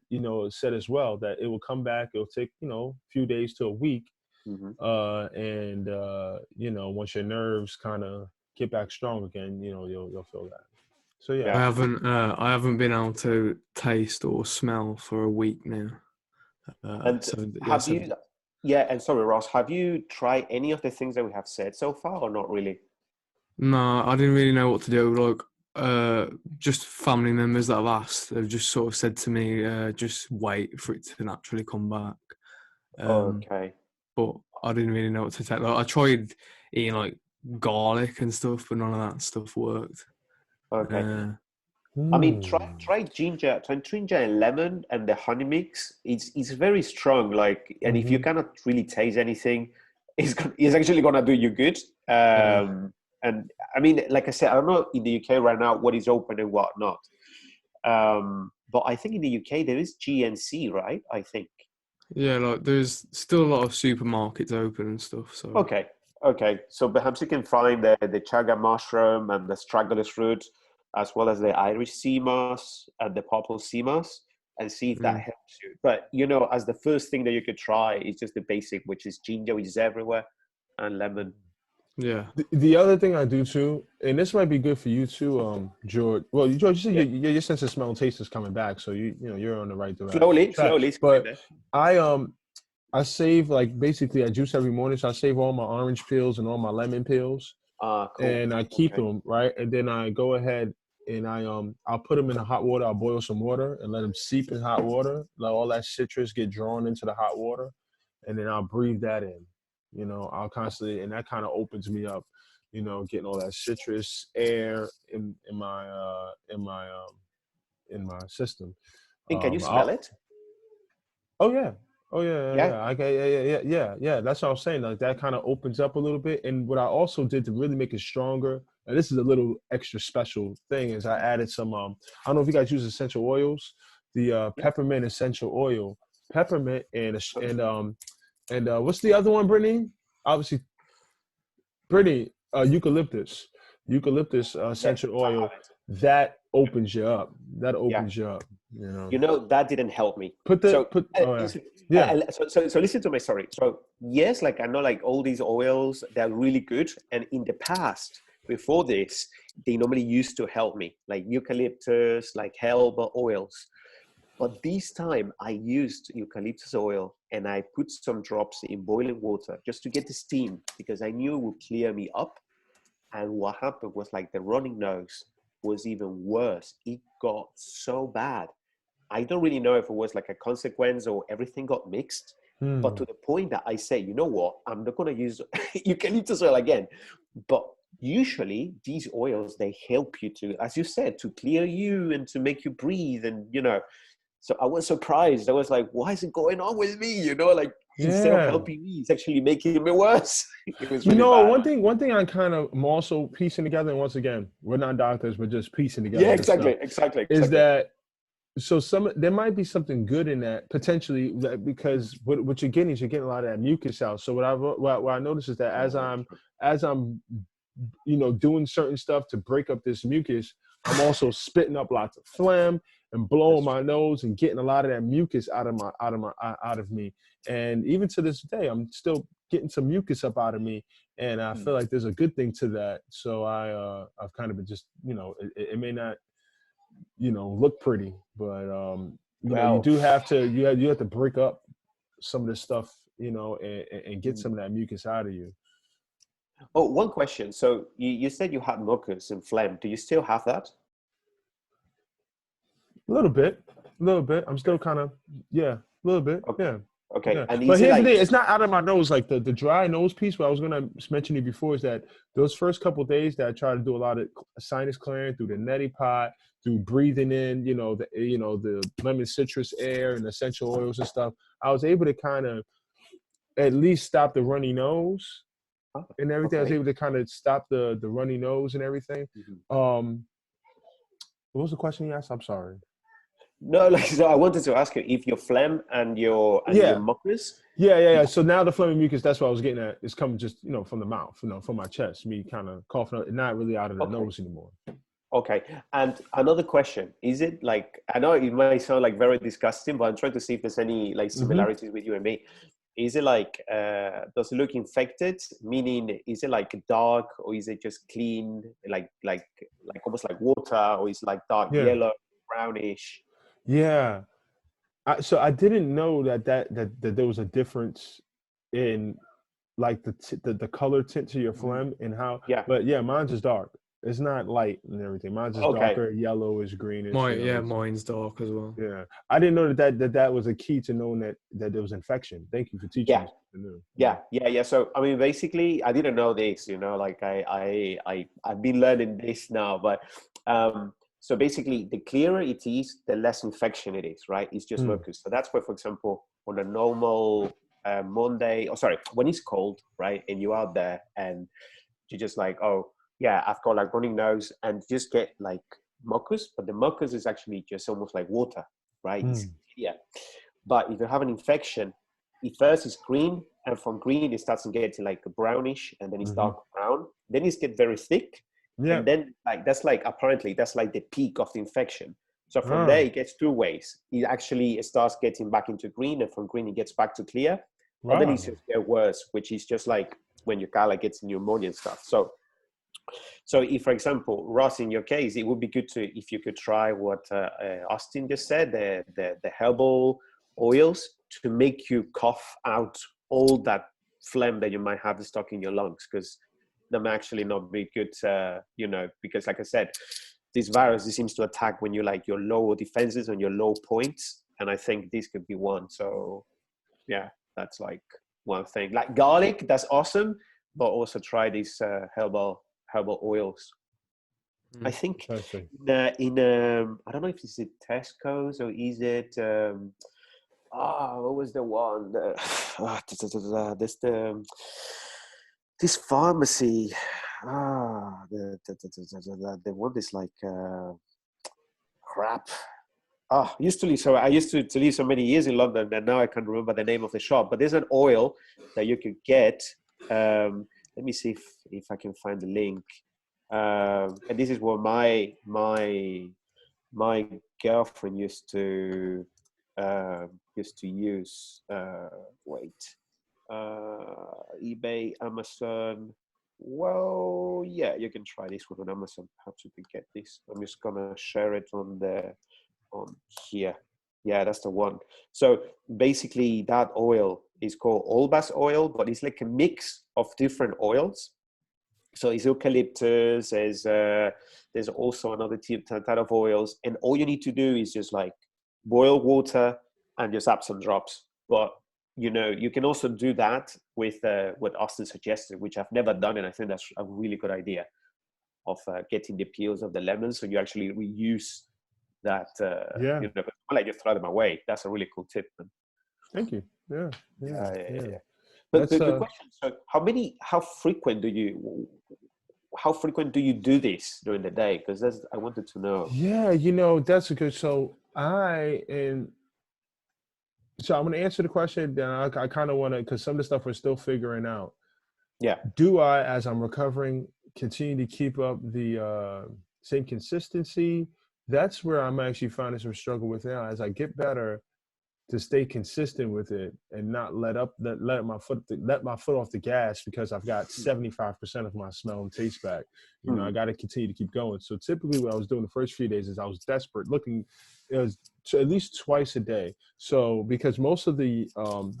A: said as well, that it will come back. It'll take a few days to a week,
B: Mm-hmm.
A: and once your nerves kind of get back strong again, you'll feel that. So yeah.
B: Yeah.
C: I haven't been able to taste or smell for a week now.
B: And
C: So yeah,
B: have you? Yeah, and sorry, Ross, have you tried any of the things that we have said so far, or not really?
C: no, I didn't really know what to do. Like, just family members that I've asked, they've just sort of said to me, just wait for it to naturally come back.
B: Okay.
C: But I didn't really know what to take. Like, I tried eating like garlic and stuff, but none of that stuff worked.
B: Okay. I mean,
A: Hmm.
B: try ginger and lemon and the honey mix. It's very strong. Like, and if you
A: Mhm.
B: cannot really taste anything, it's actually gonna do you good.
A: Yeah.
B: And I mean, like I said, I don't know in the UK right now what is open and what not. But I think in the UK there is GNC, right? I think.
C: Yeah, like there's still a lot of supermarkets open and stuff. So
B: Okay. Okay. So perhaps you can find the chaga mushroom and the straggler's root, as well as the Irish sea moss and the purple sea moss, and see if that
C: mm,
B: helps you. But as the first thing that you could try is just the basic, which is ginger, which is everywhere, and lemon.
C: yeah,
A: The other thing I do too, and this might be good for you too, George. Well, George, you said
B: Yeah.
A: your sense of smell and taste is coming back, so you're on the right
B: Slowly,
A: track.
B: slowly, it's coming
A: But
B: there.
A: I save, like, basically I juice every morning, so I save all my orange peels and all my lemon peels,
B: Ah, cool.
A: and I keep
B: Okay.
A: them, right, and then I go ahead and I'll put them in the hot water. I'll boil some water and let them seep in hot water, let all that citrus get drawn into the hot water, and then I'll breathe that in. I'll constantly, and that kind of opens me up, getting all that citrus air in my system.
B: And can you smell
A: I'll,
B: it?
A: oh yeah, oh yeah.
B: Yeah.
A: Yeah. That's what I'm saying. Like, that kind of opens up a little bit. And what I also did to really make it stronger, and this is a little extra special thing, is I added some. I don't know if you guys use essential oils, the
B: Yeah.
A: peppermint essential oil, peppermint, and what's the other one, Brittany? Obviously, Brittany, eucalyptus
B: Yes,
A: essential
B: I
A: oil.
B: have it.
A: That opens you up. That
B: Yeah.
A: opens you up.
B: That didn't help me.
A: Put the
B: So,
A: put. Oh yeah, yeah.
B: so listen to my story. So yes, like I know, like all these oils, they're really good. And in the past, before this, they normally used to help me, like eucalyptus, like herbal oils. But this time, I used eucalyptus oil and I put some drops in boiling water just to get the steam because I knew it would clear me up. And what happened was, like, the running nose was even worse. It got so bad. I don't really know if it was like a consequence or everything got mixed, but
A: Hmm.
B: to the point that I say, you know what, I'm not going to use eucalyptus oil again. But usually these oils, they help you to, as you said, to clear you and to make you breathe. And, so I was surprised. I was like, why is it going on with me? Like, instead of
A: Yeah.
B: helping me, it's actually making me worse. It was really bad.
A: One thing I kind of am also piecing together, and once again, we're not doctors, we're just piecing
B: Yeah,
A: together this stuff, is
B: exactly.
A: that so there might be something good in that potentially, because what you're getting is you're getting a lot of that mucus out. So what I notice is that as I'm doing certain stuff to break up this mucus, I'm also spitting up lots of phlegm and blowing
B: That's
A: my
B: true.
A: nose and getting a lot of that mucus out of me. And even to this day, I'm still getting some mucus up out of me. And I
B: Hmm.
A: feel like there's a good thing to that. So I've kind of been just, it may not, look pretty, but you
B: Well,
A: do have to, you have to break up some of this stuff, and get
B: hmm.
A: some of that mucus out of you.
B: Oh, one question. So you said you had mucus and phlegm. Do you still have that?
A: A little bit, a little bit. I'm still kind of, yeah, a little bit,
B: Okay.
A: yeah,
B: Okay.
A: yeah.
B: And
A: But
B: is it
A: here's the
B: like,
A: thing: it's not out of my nose. Like the dry nose piece. What I was gonna mention to you before is that those first couple of days that I tried to do a lot of sinus clearing through the neti pot, through breathing in, the lemon citrus air and essential oils and stuff. I was able to kind of at least stop the runny nose
B: oh,
A: and everything. I was
B: okay.
A: able to kind of stop the runny nose and everything.
B: Mhm.
A: Um, what was the question you asked? I'm sorry.
B: No, like, so I wanted to ask you if your phlegm and your
A: Yeah.
B: mucus.
A: Yeah. So now the phlegm and mucus, that's what I was getting at, is coming just, from the mouth, from my chest, me kind of coughing out, not really out of the
B: Okay.
A: nose anymore.
B: Okay. And another question, is it like, I know it might sound like very disgusting, but I'm trying to see if there's any like
A: Hmm.
B: similarities with you and me. is it like, does it look infected? Meaning, is it like dark, or is it just clean, like almost like water, or is it like dark
A: Yeah.
B: yellow, brownish?
A: Yeah. So I didn't know that there was a difference in like the color tint to your
B: Mhm.
A: phlegm and how,
B: Yeah.
A: but yeah, mine's is dark. It's not light and everything. Mine's is
B: Okay.
A: darker, yellowish, greenish. You know,
C: Yeah,
A: it's,
C: mine's dark as well.
A: yeah. I didn't know that was a key to knowing that there was infection. Thank you for teaching
B: Yeah.
A: me something new.
B: Yeah. So I mean, basically, I didn't know this. Like I've been learning this now. But so basically, the clearer it is, the less infection it is. Right? It's just
A: Mm.
B: mucus. So that's why, for example, on a normal Monday, or sorry, when it's cold, right, and you're out there and you're just like, oh yeah, I've got like running nose, and just get like mucus, but the mucus is actually just almost like water, right? It's
A: Mm.
B: clear. But if you have an infection, it first is green, and from green it starts to get like brownish, and then it's
A: Mm-hmm.
B: dark brown. Then it's get very thick,
A: Yeah.
B: and then like apparently that's like the peak of the infection. So from there
A: Ah,
B: it gets two ways. It actually starts getting back into green, and from green it gets back to clear, or then it
A: wow.
B: just get worse, which is just like when your car like gets pneumonia and stuff. So if, for example, Ross, in your case, it would be good to, if you could try what Austin just said, the herbal oils, to make you cough out all that phlegm that you might have stuck in your lungs, because that may actually not be good, because like I said, this virus, it seems to attack when you like your low defenses and your low points. And I think this could be one. So yeah, that's like one thing. Like garlic, that's awesome, but also try these herbal oils. I
C: Mm.
B: think
A: Interesting.
B: I don't know if it's at Tesco's, or is it what was the one? This this pharmacy. The one is like crap. I used to live so many years in London, and now I can't remember the name of the shop. But there's an oil that you could get. Let me see if I can find the link. And this is what my girlfriend used to use. eBay, Amazon. Well, yeah, you can try this one on Amazon. How to get this? I'm just gonna share it on here. Yeah, that's the one. So basically, that oil is called Olbas oil, but it's like a mix of different oils. So it's eucalyptus. There's also another type of oils, and all you need to do is just like boil water and just add some drops. But you can also do that with what Austin suggested, which I've never done, and I think that's a really good idea, of getting the peels of the lemons, so you actually reuse that.
A: Yeah.
B: I just throw them away. That's a really cool tip, man.
A: Thank you. Yeah. Yeah.
B: Yeah.
A: Yeah.
B: But
A: That's
B: the question: so, how frequent do you do this during the day? Because I wanted to know.
A: yeah, that's a good. So I'm gonna answer the question. Then I kind of want to, because some of the stuff we're still figuring out.
B: Yeah.
A: Do I, as I'm recovering, continue to keep up the same consistency? That's where I'm actually finding some struggle with now. As I get better, to stay consistent with it and not let my foot off the gas, because I've got 75% of my smell and taste back. I got to continue to keep going. So typically what I was doing the first few days is I was desperate, looking, it was at least twice a day. So because most of the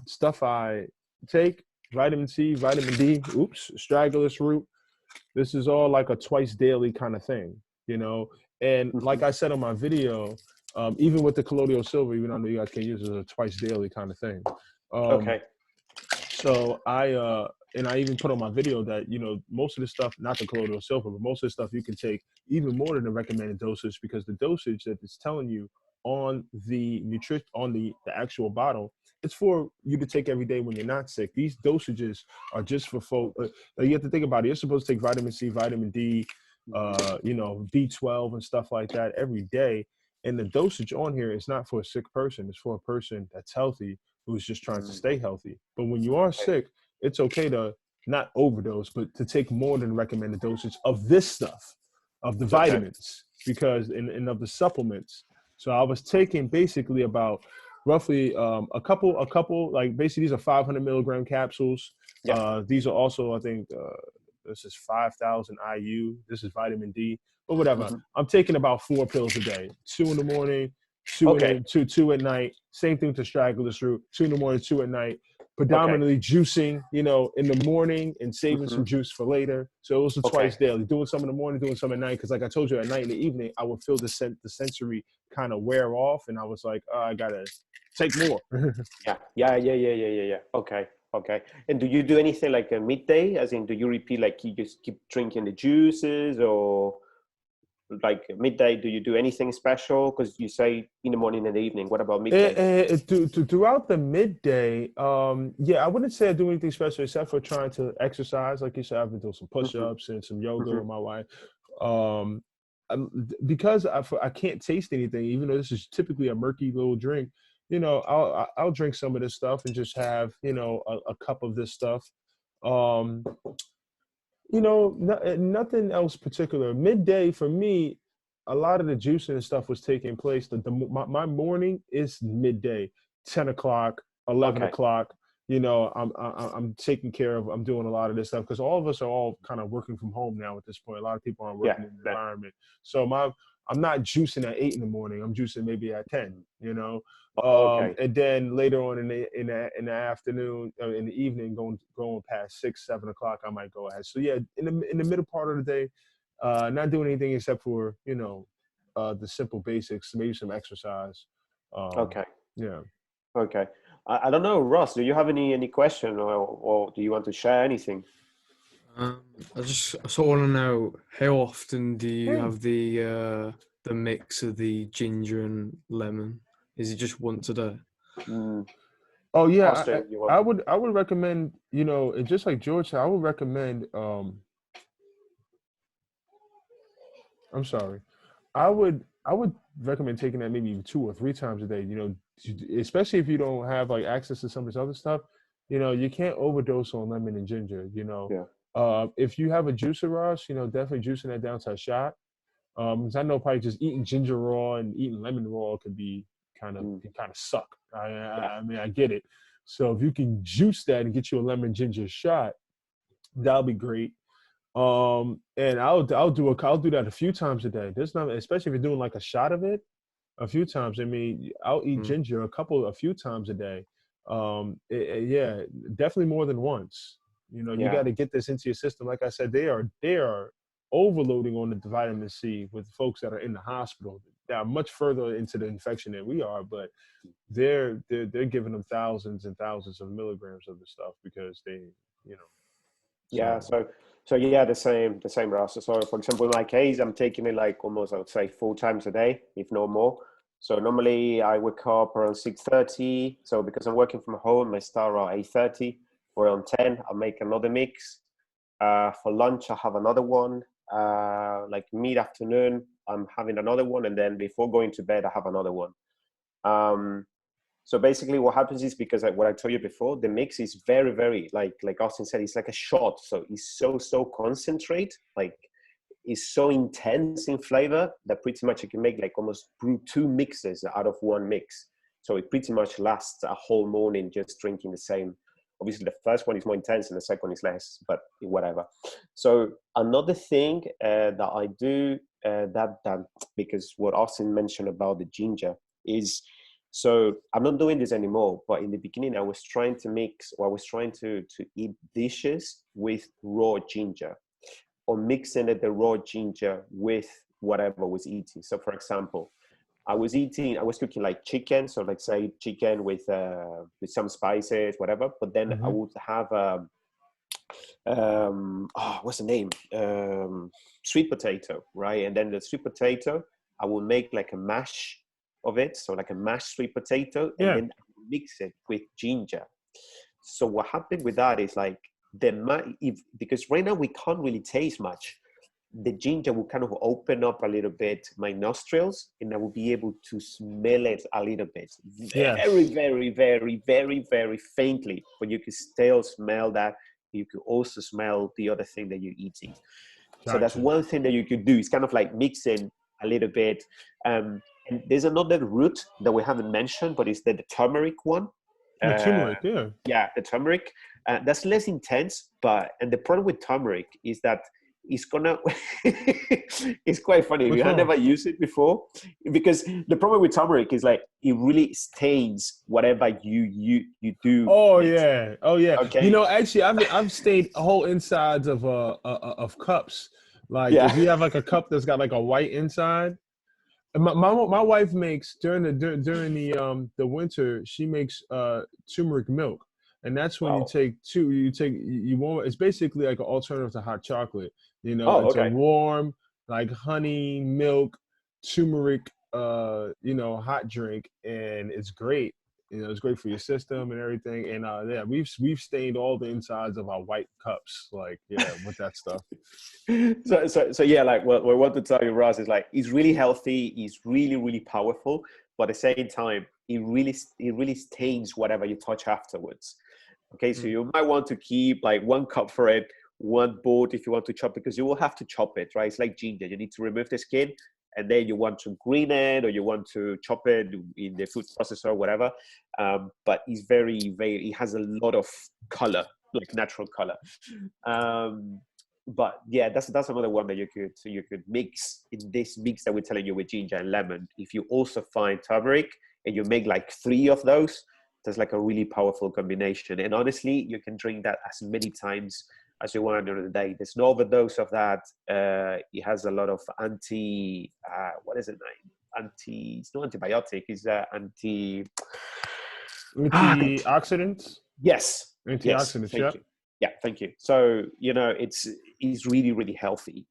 A: stuff I take, vitamin C, vitamin D, astragalus root, this is all like a twice daily kind of thing, And like I said on my video, even with the colloidal silver, even though I know you guys can use it as a twice daily kind of thing.
B: Okay.
A: So and I even put on my video that, most of the stuff, not the colloidal silver, but most of the stuff you can take even more than the recommended dosage, because the dosage that it's telling you on the actual bottle, it's for you to take every day when you're not sick. These dosages are just for folk. You have to think about it. You're supposed to take vitamin C, vitamin D, B12 and stuff like that every day. And the dosage on here is not for a sick person. It's for a person that's healthy, who's just trying to stay healthy. But when you are sick, it's okay to not overdose, but to take more than recommended dosage of this stuff, of the vitamins, because and of the supplements. So I was taking basically about roughly a couple like basically these are 500 milligram capsules.
B: Yeah.
A: These are also I think this is 5,000 IU. This is vitamin D, but whatever.
B: Hmm.
A: I'm taking about 4 pills a day. 2 in the morning,
B: Okay.
A: two at night. Same thing to straggle this root. 2 in the morning, 2 at night.
B: Okay.
A: Predominantly juicing, in the morning and saving
B: Hmm.
A: some juice for later. So it was
B: Okay.
A: twice daily, doing some in the morning, doing some at night. Because like I told you, at night and the evening, I would feel the sensory kind of wear off, and I was like, oh, I gotta take more.
B: Yeah. Yeah. Okay. Okay. And do you do anything like a midday? As in, do you repeat, like you just keep drinking the juices, or like midday? Do you do anything special? Because you say in the morning and the evening. What about midday?
A: Throughout the midday, yeah, I wouldn't say I do anything special except for trying to exercise. Like you said, I've been doing some
B: Hmm.
A: push-ups and some yoga
B: Hmm.
A: with my wife. Um, because I can't taste anything, even though this is typically a murky little drink. I'll drink some of this stuff and just have a cup of this stuff. Um, nothing else particular. Midday for me, a lot of the juicing and stuff was taking place. My morning is midday, 10 o'clock, 11
B: Okay.
A: o'clock. I'm taking care of. I'm doing a lot of this stuff because all of us are all kind of working from home now at this point. A lot of people aren't
B: Yeah.
A: working in the
B: Yeah.
A: environment, so I'm not juicing at 8 in the morning. I'm juicing maybe at 10.
B: Okay.
A: And then later on in the afternoon, in the evening, going past 6, 7 o'clock, I might go ahead. So yeah, in the middle part of the day, not doing anything except for the simple basics, maybe some exercise. Um,
B: Okay.
A: yeah.
B: Okay. I don't know, Ross. Do you have any question, or do you want to share anything?
C: Um, I sort of want to know, how often do you
A: Hmm.
C: have the mix of the ginger and lemon? Is it just once a day?
B: Mm,
A: Oh yeah,
B: Austin, you're
A: I
B: welcome.
A: would I would recommend and just like George said, I would recommend. I'm sorry. I would recommend taking that maybe 2 or 3 times a day. Especially if you don't have like access to some of this other stuff. You can't overdose on lemon and ginger.
B: Yeah.
A: If you have a juicer, Ross, definitely juicing that down to a shot. 'Cause I know probably just eating ginger raw and eating lemon raw could be
B: Mm,
A: can kind of suck. I,
B: yeah.
A: I I mean I get it. So if you can juice that and get you a lemon ginger shot, that'll be great. And I'll do that a few times a day. There's not, especially if you're doing like a shot of it a few times. I mean, I'll eat
C: Mm.
A: ginger a few times a day. Yeah, definitely more than once. You
B: Yeah.
A: got to get this into your system. Like I said, they are overloading on the vitamin C with folks that are in the hospital. They are much further into the infection than we are, but they're giving them thousands and thousands of milligrams of the stuff because you know,
B: Yeah.
A: so.
B: So yeah, the same, Ross. So for example, in my case, I'm taking it like almost, I would say, 4 times a day, if no more. So normally I wake up around 6:30. So because I'm working from home, I start around 8:30. Around 10, I'll make another mix. For lunch, I have another one. Like mid-afternoon, I'm having another one, and then before going to bed, I have another one. Um, so basically, what happens is, because what I told you before, the mix is very, very, like Austin said, it's like a shot. So it's so concentrate, like it's so intense in flavor that pretty much you can make like almost brew 2 mixes out of one mix. So it pretty much lasts a whole morning just drinking the same. Obviously, the first one is more intense and the second one is less, but whatever. So another thing that I do, that because what Austin mentioned about the ginger is, so I'm not doing this anymore, but in the beginning I was trying to mix, or I was trying to eat dishes with raw ginger, or mixing the raw ginger with whatever I was eating. So for example, I was cooking like chicken. So let's say chicken with some spices, whatever. But then I
A: Mhm.
B: would have what's the name? Sweet potato, right? And then the sweet potato, I will make like a mash of it. So like a mashed sweet potato, and
A: Yeah.
B: then I will mix it with ginger. So what happened with that is like because right now we can't really taste much. The ginger will kind of open up a little bit my nostrils, and I will be able to smell it a little bit, very,
A: Yes.
B: very, very, very, very faintly. But you can still smell that. You can also smell the other thing that you're eating. So that's
A: Gotcha.
B: one thing that you could do. It's kind of like mixing a little bit. And there's another root that we haven't mentioned, but it's the turmeric one.
A: The turmeric, yeah.
B: Yeah, the turmeric. That's less intense, and the problem with turmeric is that it's gonna. It's quite funny.
A: What's
B: We have
A: wrong?
B: never used it before, because the problem with turmeric is like it really stains whatever you do.
A: Oh
B: with it.
A: yeah, oh yeah. You
B: Okay.
A: know, actually, I've stained whole insides of cups. Like
B: Yeah.
A: if you have like a cup that's got like a white inside. And my wife makes during the winter, she makes turmeric milk, and that's when
B: Oh.
A: you want, it's basically like an alternative to hot chocolate. You know,
B: Oh.
A: it's a
B: Okay.
A: warm, like honey milk turmeric hot drink, and it's great. You know, it's great for your system and everything. And yeah, we've stained all the insides of our white cups, like, yeah, with that stuff.
B: So yeah, like what we want to tell you, Ross, is like it's really healthy, it's really, really powerful, but at the same time, it really stains whatever you touch afterwards. Okay, so you might want to keep like 1 cup for it, one board if you want to chop, because you will have to chop it, right? It's like ginger, you need to remove the skin, and then you want to green it, or you want to chop it in the food processor or whatever. But it's it has a lot of color, like natural color. But yeah, that's another one that you could mix in this mix that we're telling you with ginger and lemon. If you also find turmeric and you make like 3 of those, that's like a really powerful combination. And honestly, you can drink that as many times as you want during the day. There's no overdose of that. It has a lot of what is it name? It's not antibiotic, it's
A: Antioxidants.
B: Yes.
A: Antioxidants.
B: Thank
A: Yeah.
B: you. Yeah, thank you. So, it's really, really healthy.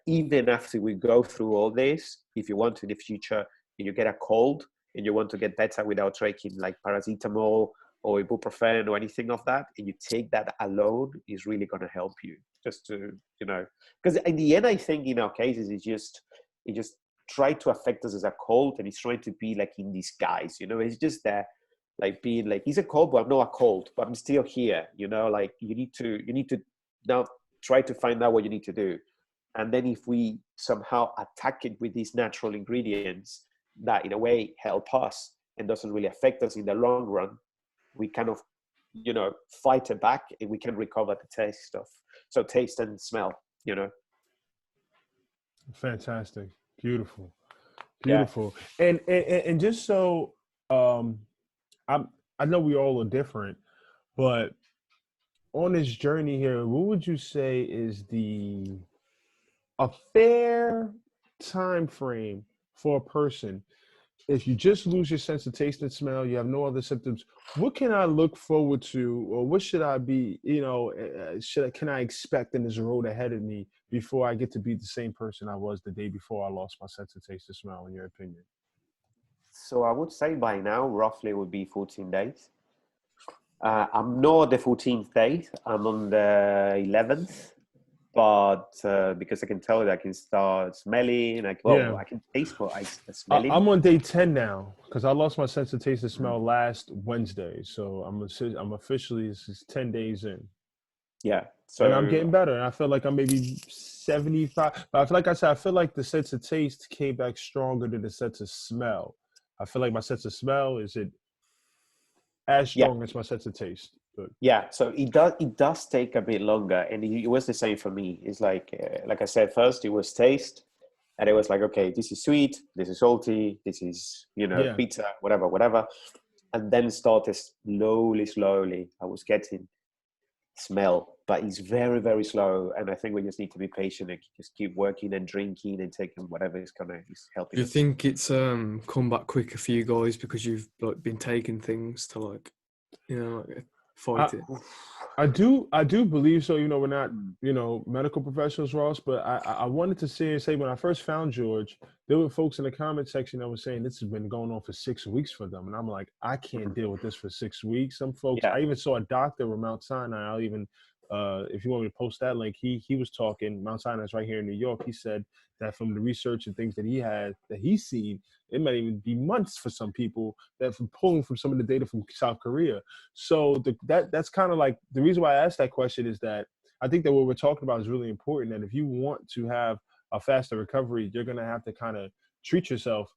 B: Even after we go through all this, if you want to in the future, and you get a cold and you want to get better without taking like paracetamol or ibuprofen or anything of that, and you take that alone, is really going to help you. Just to, because in the end, I think in our cases, it just try to affect us as a cold, and it's trying to be like in disguise. It's just there, like being like, it's a cold, but I'm not a cold, but I'm still here. Like you need to now try to find out what you need to do. And then if we somehow attack it with these natural ingredients that in a way help us and doesn't really affect us in the long run, we kind of, fight it back, and we can recover the taste and smell.
A: Fantastic. Beautiful.
B: Yeah.
A: Beautiful. And just so I know we all are different, but on this journey here, what would you say is a fair time frame for a person? If you just lose your sense of taste and smell, you have no other symptoms, what can I look forward to, or what should I be, can I expect in this road ahead of me before I get to be the same person I was the day before I lost my sense of taste and smell, in your opinion?
B: So I would say by now, roughly, would be 14 days. I'm not the 14th day. I'm on the 11th. But because I can tell that I can start smelling, I can taste, but I smelling.
A: I'm on day 10 now because I lost my sense of taste and smell last Wednesday. So I'm officially, this is 10 days in.
B: Yeah.
A: And I'm getting better. And I feel like I'm maybe 75. But I feel like I said, I feel like the sense of taste came back stronger than the sense of smell. I feel like my sense of smell is as strong as my sense of taste. But
B: yeah, so it does take a bit longer, and it was the same for me. It's like I said, first it was taste, and it was like, okay, this is sweet, this is salty, this is pizza, whatever, and then started slowly. I was getting smell, but it's very, very slow, and I think we just need to be patient and just keep working and drinking and taking whatever is helping.
C: Do you think it's come back quicker for you guys because you've like been taking things to like fight it?
A: I do believe so. We're not, medical professionals, Ross, but I wanted to say when I first found George, there were folks in the comment section that were saying this has been going on for 6 weeks for them. And I'm like, I can't deal with this for 6 weeks. Some folks, I even saw a doctor with Mount Sinai. I'll even, if you want me to post that link, he was talking, Mount Sinai's right here in New York. He said that from the research and things that he's seen, it might even be months for some people, that from pulling from some of the data from South Korea. So that's kind of like the reason why I asked that question, is that I think that what we're talking about is really important. And if you want to have a faster recovery, you're going to have to kind of treat yourself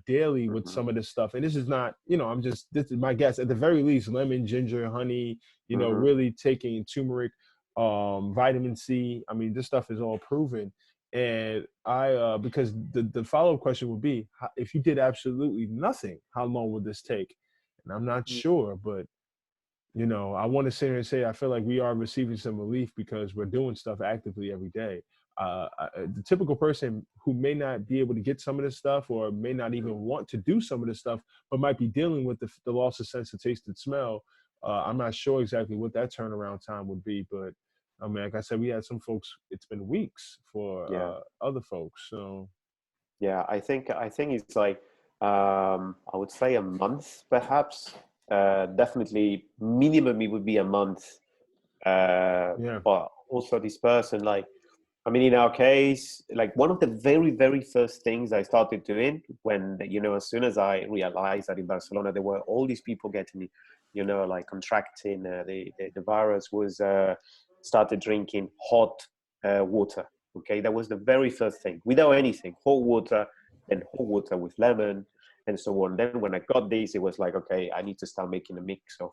A: daily with
B: Mm-hmm.
A: some of this stuff. And this is not, this is my guess. At the very least, lemon, ginger, honey,
B: Mm-hmm.
A: really taking turmeric, vitamin C. I mean, this stuff is all proven. And because the follow-up question would be, if you did absolutely nothing, how long would this take? And I'm not sure, but I want to sit here and say I feel like we are receiving some relief because we're doing stuff actively every day. The typical person who may not be able to get some of this stuff or may not even want to do some of this stuff, but might be dealing with the loss of sense of taste and smell. I'm not sure exactly what that turnaround time would be, but I mean, like I said, we had some folks, it's been weeks for
B: Yeah.
A: other folks. So
B: Yeah, I think it's like I would say a month perhaps. Definitely minimum it would be a month.
A: yeah.
B: But also this person, like, I mean, in our case, like one of the very, very first things I started doing when, as soon as I realized that in Barcelona there were all these people getting, like contracting the virus, was started drinking hot water. Okay, that was the very first thing, without anything, hot water, and hot water with lemon and so on. Then when I got this, it was like, okay, I need to start making a mix of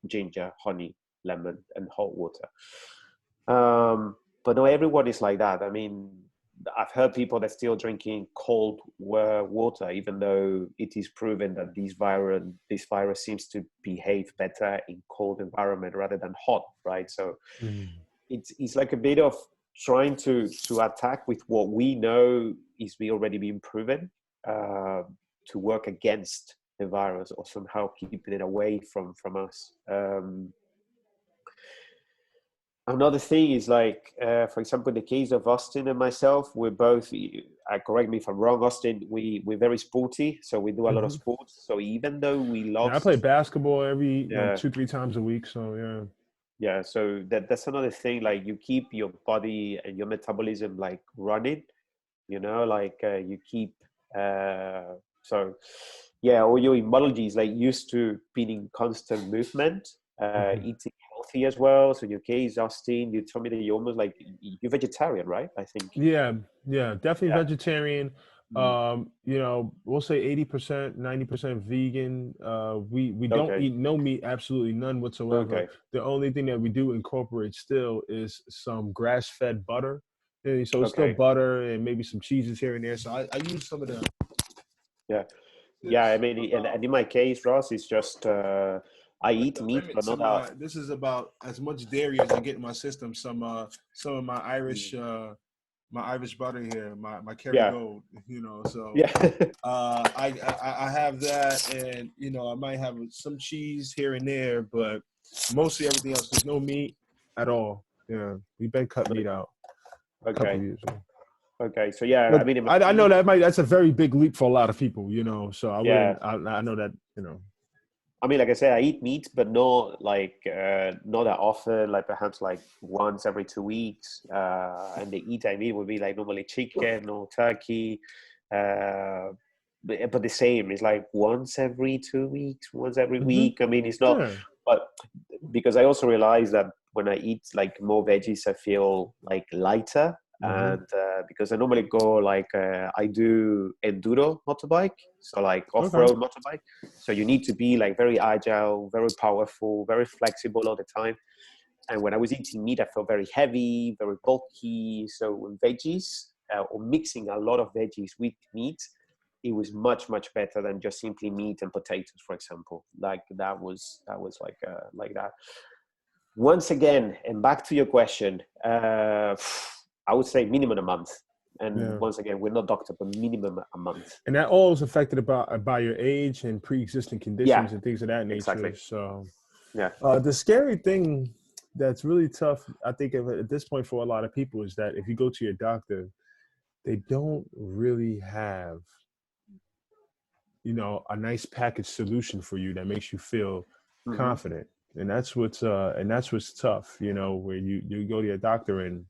B: ginger, honey, lemon, and hot water. But no, everyone is like that. I mean, I've heard people that still drinking cold water, even though it is proven that this virus seems to behave better in cold environment rather than hot, right? So it's like a bit of trying to attack with what we know is already being proven, uh, to work against the virus or somehow keeping it away from us. Another thing is like, for example, in the case of Austin and myself, we're both, correct me if I'm wrong, Austin, we're very sporty. So we do a lot of
A: Mhm.
B: sports. So even though we
A: Yeah, I play
B: lost,
A: basketball every,
B: yeah,
A: 2-3 times a week. So yeah.
B: yeah. So that's another thing, like you keep your body and your metabolism like running, like you keep, so yeah, all your immunology is like used to being in constant movement,
A: Mhm.
B: eating healthy as well. So in your case, Austin, you told me that you're almost like you're vegetarian, right? I think.
A: Yeah, yeah, definitely
B: Yeah.
A: vegetarian.
B: Mm.
A: We'll say 80%, 90% vegan. We don't
B: Okay.
A: eat no meat, absolutely none whatsoever.
B: Okay.
A: The only thing that we do incorporate still is some grass-fed butter. So it's still
B: Okay.
A: butter and maybe some cheeses here and there. So I use some of the
B: Yeah. Yeah. I
A: this
B: mean, and in my case, Ross, it's just I
A: like
B: eat
A: the
B: meat,
A: limit
B: but
A: to
B: not that.
A: my. This is about as much dairy as I get in my system. Some of
B: Mm.
A: my Irish butter here, my Kerry
B: Yeah.
A: Gold, so
B: Yeah.
A: I have that, and I might have some cheese here and there, but mostly everything else. There's no meat at all. Yeah, we've been cut meat out a couple
B: Okay.
A: of years ago.
B: Okay. So yeah, I
A: But
B: mean, in my
A: I know
B: case,
A: that's a very big leap for a lot of people, So I
B: yeah.
A: wouldn't. I know that.
B: I mean, like I said, I eat meat, but not like not that often. Like perhaps like once every 2 weeks. And the eat I mean would be like normally chicken or turkey. But the same is like once every 2 weeks, once every
A: Hmm.
B: week. I mean, it's not.
A: Yeah.
B: But because I also realize that when I eat like more veggies, I feel like lighter.
A: Hmm.
B: And because I normally go like I do enduro motorbike, so like
A: Okay.
B: off-road motorbike. So you need to be like very agile, very powerful, very flexible all the time. And when I was eating meat, I felt very heavy, very bulky. So with veggies, or mixing a lot of veggies with meat, it was much much better than just simply meat and potatoes, for example. Like that was like that. Once again, and back to your question, I would say minimum a month. And
A: Yeah.
B: once again, we're not doctor, but minimum a month.
A: And that all is affected by your age and pre-existing
B: Yeah,
A: conditions and things of that nature.
B: exactly.
A: So
B: Yeah.
A: the scary thing that's really tough, I think, at this point for a lot of people is that if you go to your doctor, they don't really have, a nice package solution for you that makes you feel
B: Hmm.
A: confident. And that's what's tough, where you go to your doctor and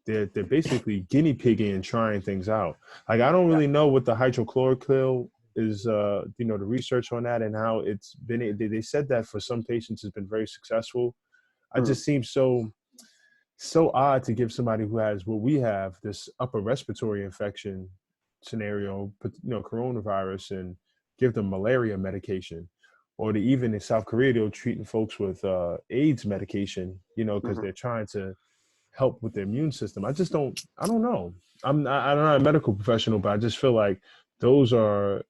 A: they're basically guinea pigging and trying things out. Like I don't
B: Yeah.
A: really know what the hydrochloroquine is, the research on that and how it's been. They said that for some patients has been very successful. I
B: Mm.
A: just seems so odd to give somebody who has what we have, this upper respiratory infection, scenario, put, coronavirus, and give them malaria medication, or even in South Korea, they're treating folks with AIDS medication, because
B: Hmm.
A: they're trying to help with their immune system. I don't know. I'm not a medical professional, but I just feel like those are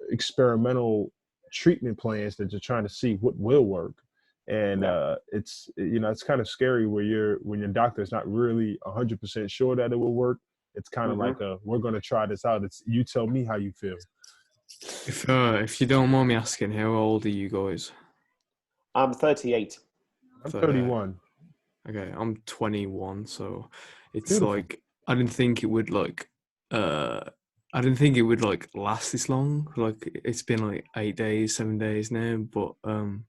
A: experimental treatment plans that you're trying to see what will work. And
B: Yeah.
A: it's kind of scary where when your doctor is not really 100% sure that it will work. It's kind of
B: Hmm.
A: like we're going to try this out. It's you tell me how you feel.
C: If you don't mind me asking, how old are you guys?
B: I'm 38.
A: I'm
C: 38.
A: 31.
C: Okay, I'm 21, so it's
A: Beautiful.
C: like I didn't think it would uh I didn't think it would last this long. Like it's been like 8 days, 7 days now, but
B: Mm.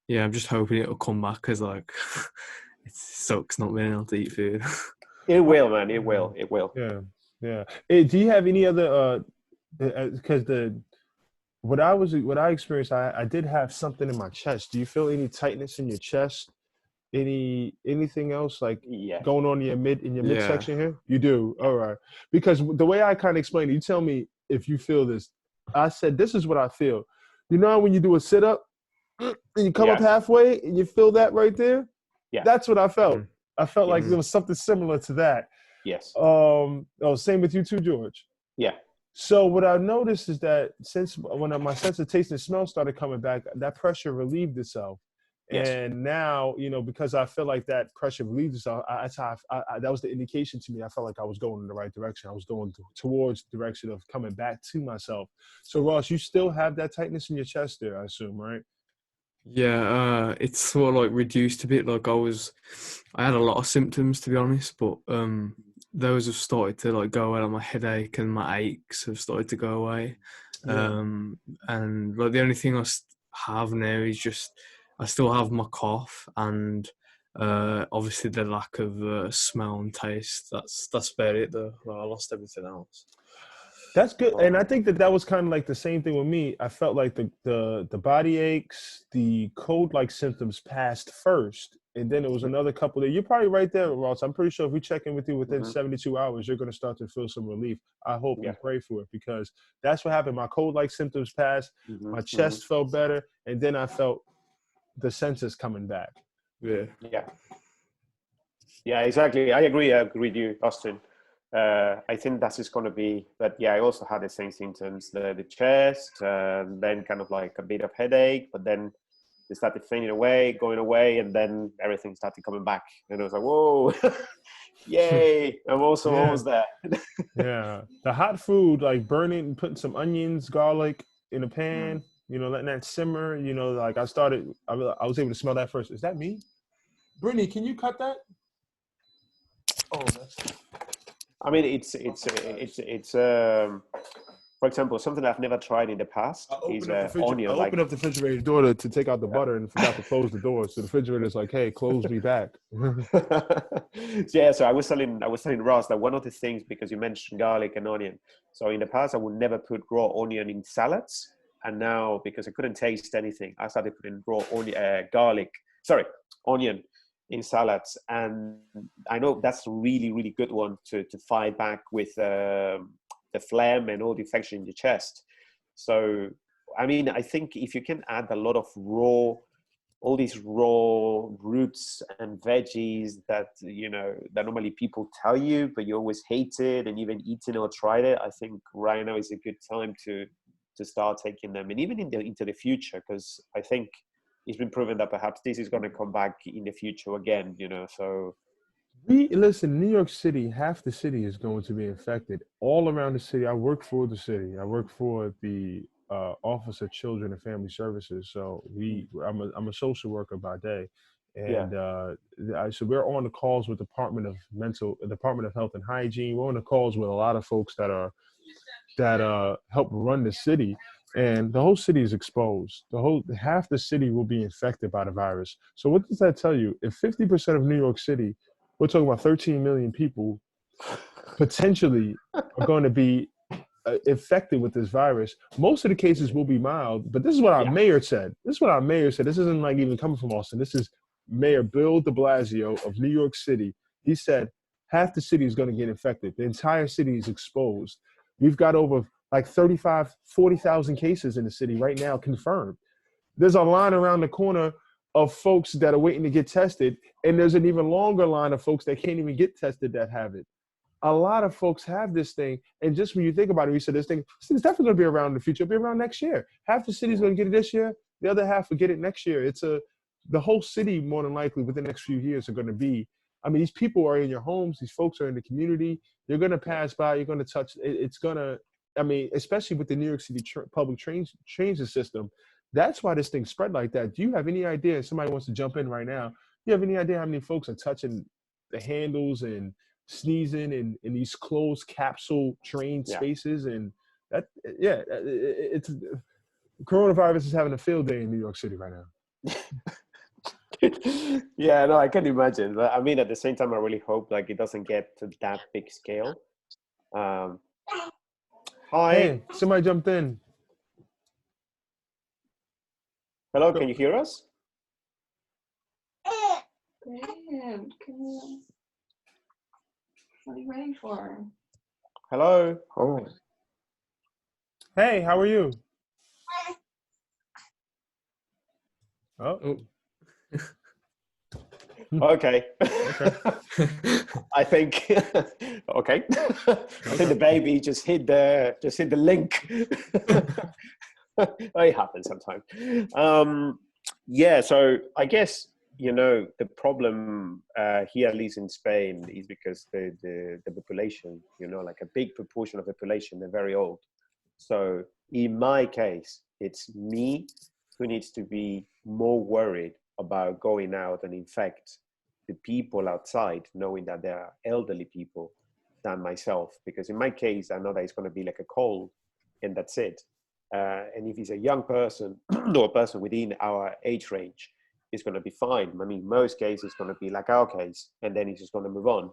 C: yeah, I'm just hoping it'll come back because like it sucks not being able to eat food.
B: It
A: Uh,
B: will, man. It will. It will.
A: Yeah, yeah. Hey, do you have any other? Because what I experienced, I did have something in my chest. Do you feel any tightness in your chest? Anything else like
B: Yeah.
A: going on in your
C: Yeah.
A: midsection here? You do.
B: Yeah.
A: All right. Because the way I kind of explained it, you tell me if you feel this. I said this is what I feel. You know how when you do a sit up and you come up
B: Yeah.
A: halfway and you feel that right there?
B: Yeah.
A: That's what I felt.
C: Mhm.
A: I felt like
B: Yes.
A: there was something similar to that.
B: Yes.
A: Same with you too, George.
B: Yeah.
A: So what I noticed is that since when my sense of taste and smell started coming back, that pressure relieved itself.
B: Yes.
A: And now, because I feel like that pressure relieved itself, that was the indication to me. I felt like I was going in the right direction. I was going towards the direction of coming back to myself. So Ross, you still have that tightness in your chest there, I assume, right?
C: Yeah, it's sort of like reduced a bit. I had a lot of symptoms to be honest, but those have started to like go away. Like my headache and my aches have started to go away.
A: Yeah.
C: And like the only thing have now is just I still have my cough and obviously the lack of smell and taste. That's about it though. Like, I lost everything else.
A: That's good, and I
B: Oh.
A: think that was kind of like the same thing with me. I felt like the body aches, the cold-like symptoms passed first, and then it was another couple that you're probably right there, Ross. I'm pretty sure if we check in with you within
B: Hmm.
A: 72 hours, you're going to start to feel some relief. I hope
B: Yeah.
A: and pray for it because that's what happened. My cold-like symptoms passed,
B: Hmm.
A: my
B: Hmm.
A: chest felt better, and then I felt the senses coming back.
C: Yeah.
B: Yeah. Yeah. Exactly. I agree with you, Austin. I think that is going to be. But yeah, I also had the same symptoms: the chest, then kind of like a bit of headache, but then they started fading away, going away, and then everything started coming back. And I was like, whoa, yay! I'm also
A: Yeah,
B: almost there.
A: yeah. The hot food, like burning, putting some onions, garlic in a
B: Mm.
A: pan, letting that simmer. Like I was able to smell that first. Is that me? Brittany, can you cut that? Oh, that's
B: I mean, it's for example, something I've never tried in the past is
A: I
B: onion. Like,
A: opened up the refrigerator door to take out the butter and forgot to close the door. So the refrigerator's like, "Hey, close me back."
B: yeah. So I was telling Ross that one of the things, because you mentioned garlic and onion. So in the past, I would never put raw onion in salads, and now because I couldn't taste anything, I started putting raw onion in salads, and I know that's a really, really good one to fight back with the phlegm and all the infection in your chest. So, I mean, I think if you can add a lot of all these raw roots and veggies that normally people tell you, but you always hate it and even eaten or tried it, I think right now is a good time to start taking them, and even into the future, because I think it's been proven that perhaps this is going to come back in the future again. So
A: Listen, New York City, half the city is going to be infected. All around the city, I work for the city. I work for the Office of Children and Family Services. So I'm a social worker by day,
B: yeah,
A: and so we're on the calls with Department of Health and Hygiene. We're on the calls with a lot of folks that help run the city, and the whole city is exposed. The whole half the city will be infected by the virus. So what does that tell you? If 50% of New York City, we're talking about 13 million people, potentially are going to be infected with this virus. Most of the cases will be mild, but this is what our
B: yeah,
A: mayor said. This isn't like even coming from Austin. This is Mayor Bill de Blasio of New York City. He said half the city is going to get infected. The entire city is exposed. We've got over like 35, 40,000 cases in the city right now confirmed. There's a line around the corner of folks that are waiting to get tested, and there's an even longer line of folks that can't even get tested that have it. A lot of folks have this thing, and just when you think about it, you said this thing is definitely going to be around in the future. It'll be around next year. Half the city's going to get it this year. The other half will get it next year. The whole city, more than likely, within the next few years, are going to be. I mean, these people are in your homes. These folks are in the community. You're going to pass by. You're going to touch. It's going to. I mean, especially with the New York City public transit system, that's why this thing spread like that. Do you have any idea? Somebody wants to jump in right now. Do you have any idea how many folks are touching the handles and sneezing in these closed capsule train spaces? And that, it's coronavirus is having a field day in New York City right now.
B: Yeah, no, I can imagine. But I mean, at the same time, I really hope like it doesn't get to that big scale. Hi.
A: Hey, somebody jumped in.
B: Hello, can you hear us?
D: Good. What are you waiting for?
B: Hello.
C: Oh.
A: Hey, how are you? Oh.
B: Okay. I think okay. I think the baby just hit the link. It happens sometimes. Yeah, so I guess the problem here, at least in Spain, is because the population, like a big proportion of the population, they're very old. So in my case, it's me who needs to be more worried about going out and infect the people outside, knowing that they are elderly people, than myself. Because in my case, I know that it's going to be like a cold, and that's it. And if it's a young person or a person within our age range, it's going to be fine. I mean, most cases it's going to be like our case, and then it's just going to move on.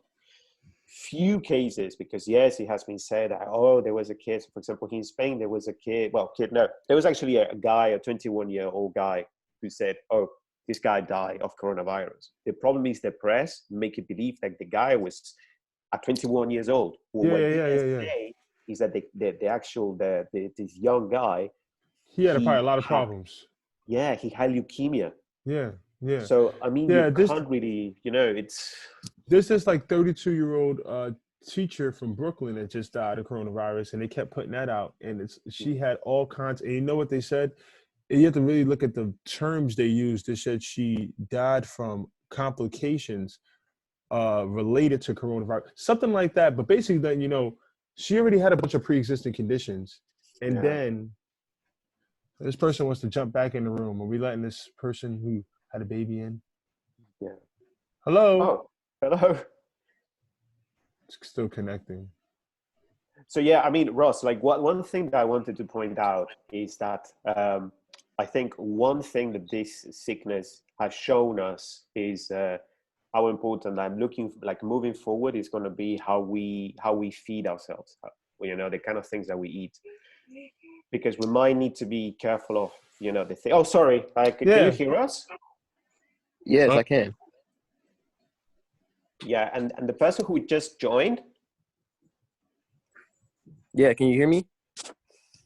B: Few cases, because yes, it has been said that, there was a case, for example, here in Spain, there was a kid, there was actually a guy, a 21-year-old guy, who said, this guy died of coronavirus. The problem is the press make it believe that the guy was at 21 years old. Well, what say is that this young guy,
A: he had probably a lot of problems.
B: Yeah, he had leukemia.
A: Yeah.
B: So I mean, you can't really, it's.
A: There's this like 32-year-old teacher from Brooklyn that just died of coronavirus, and they kept putting that out, and she had all kinds. And you know what they said? You have to really look at the terms they used. They said she died from complications related to coronavirus, something like that. But basically, then she already had a bunch of pre-existing conditions, and then this person wants to jump back in the room. Are we letting this person who had a baby in?
B: Yeah.
A: Hello.
B: Oh, hello.
A: It's still connecting.
B: So yeah, I mean, Ross, like one thing that I wanted to point out is that I think one thing that this sickness has shown us is how important I'm looking like moving forward is going to be how we feed ourselves, the kind of things that we eat, because we might need to be careful of the thing. Oh, sorry, can you hear us?
E: Yes, I can.
B: Yeah, and the person who just joined.
E: Yeah, can you hear me?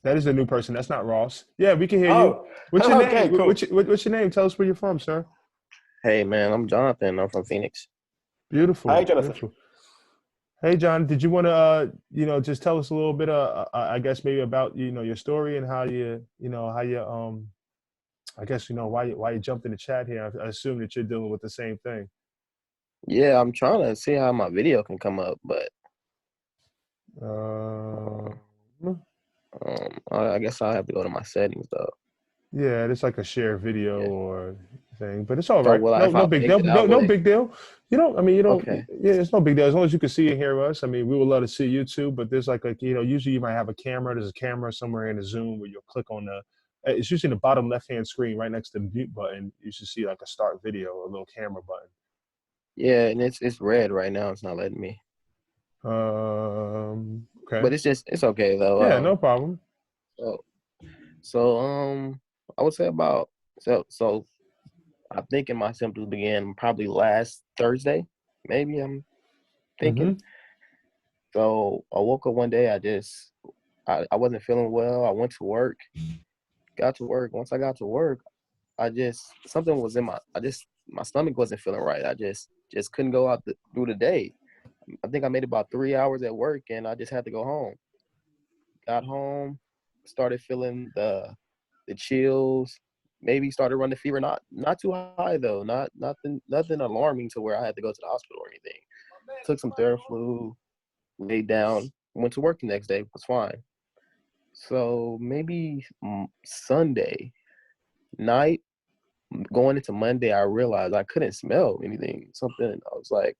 A: That is a new person. That's not Ross. Yeah, we can hear you. What's your name?
B: Cool.
A: What's your name? Tell us where you're from, sir.
E: Hey, man, I'm Jonathan. I'm from Phoenix.
A: Beautiful.
B: Hi, Jonathan.
A: Beautiful. Hey, John, did you want to, just tell us a little bit, I guess maybe about, your story and how you, I guess, why you jumped in the chat here. I assume that you're dealing with the same thing.
E: Yeah, I'm trying to see how my video can come up, but I guess I'll have to go to my settings though.
A: Yeah, it's like a share video or thing, but it's all right.
E: So
A: no big deal. No big deal.
E: Okay.
A: Yeah, it's no big deal. As long as you can see and hear us. I mean, we would love to see you too, but there's like usually you might have a camera. There's a camera somewhere in the Zoom where you'll click on it's usually in the bottom left-hand screen right next to the mute button. You should see like a start video, a little camera button.
E: Yeah, and it's red right now. It's not letting me.
A: Okay.
E: But it's okay though.
A: Yeah, no problem.
E: So I would say about so I'm thinking my symptoms began probably last Thursday, maybe I'm thinking. So I woke up one day. I wasn't feeling well. I went to work. Got to work. Once I got to work, something was in my stomach wasn't feeling right. I just couldn't go out through the day. I think I made about 3 hours at work, and I just had to go home. Got home, started feeling the chills. Maybe started running fever. Not too high though. Nothing alarming to where I had to go to the hospital or anything. Took some Theraflu, laid down, went to work the next day. Was fine. So maybe Sunday night, going into Monday, I realized I couldn't smell anything. I was like,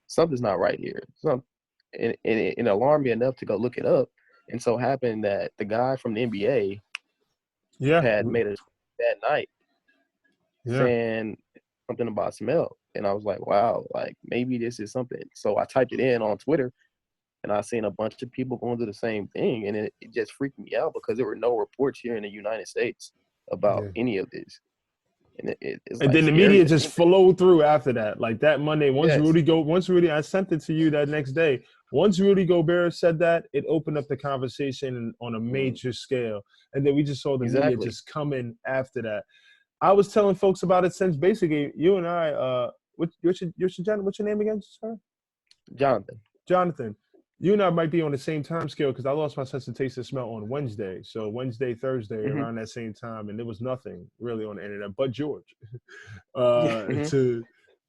E: something's not right here. And it alarmed me enough to go look it up. And so happened that the guy from the NBA
A: Yeah.
E: had made a tweet that night
A: Yeah.
E: saying something about smell. And I was like, wow, like maybe this is something. So I typed it in on Twitter, and I seen a bunch of people going through the same thing. And it just freaked me out because there were no reports here in the United States about
A: Yeah.
E: any of this. And it's
A: And
E: like
A: then the
E: scary
A: media
E: to
A: just
E: think.
A: flowed through after that. Like that Monday, once
E: Yes,
A: Rudy, I sent it to you that next day. Once Rudy Gobert said that, it opened up the conversation on a major scale. And then we just saw the media
E: exactly.
A: just come in after that. I was telling folks about it since basically you and I, what's your name again, sir?
E: Jonathan.
A: Jonathan. You and I might be on the same time scale because I lost my sense of taste and smell on Wednesday. So Wednesday, Thursday,
E: Mm-hmm.
A: around that same time, and there was nothing really on the internet but George
E: Mm-hmm.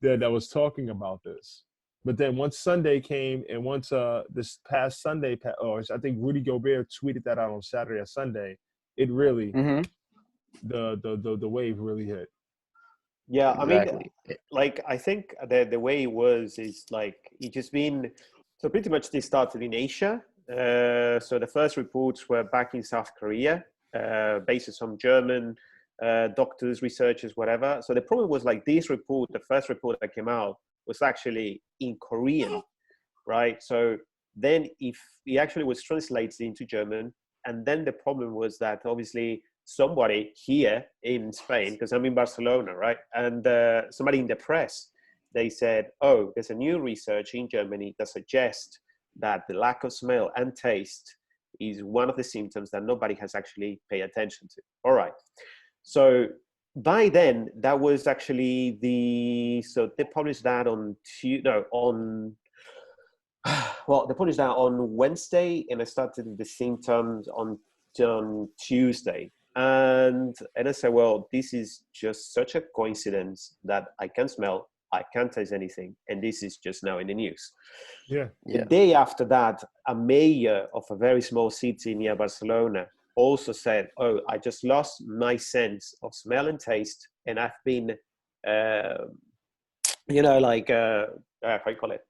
A: that was talking about this. But then once Sunday came, and once this past Sunday, or I think Rudy Gobert tweeted that out on Saturday or Sunday, it really
E: Mm-hmm.
A: the wave really hit.
B: Yeah, I mean,
E: Exactly.
B: like I think the way it was is like it just been so pretty much this started in Asia. So the first reports were back in South Korea, based on some German doctors, researchers, whatever. So the problem was like this report, the first report that came out was actually in Korean, right? So then if it actually was translated into German, and then the problem was that obviously somebody here in Spain, because I'm in Barcelona, right? And somebody in the press, they said, oh, there's a new research in Germany that suggests that the lack of smell and taste is one of the symptoms that nobody has actually paid attention to. All right. So by then, that was actually so they published that well, they published that on Wednesday, and I started the symptoms on Tuesday. And I said, well, this is just such a coincidence that I can't smell, I can't taste anything, and this is just now in the news.
A: Yeah.
B: The
E: Yeah.
B: day after that, a mayor of a very small city near Barcelona also said, oh, I just lost my sense of smell and taste, and I've been, how you call it?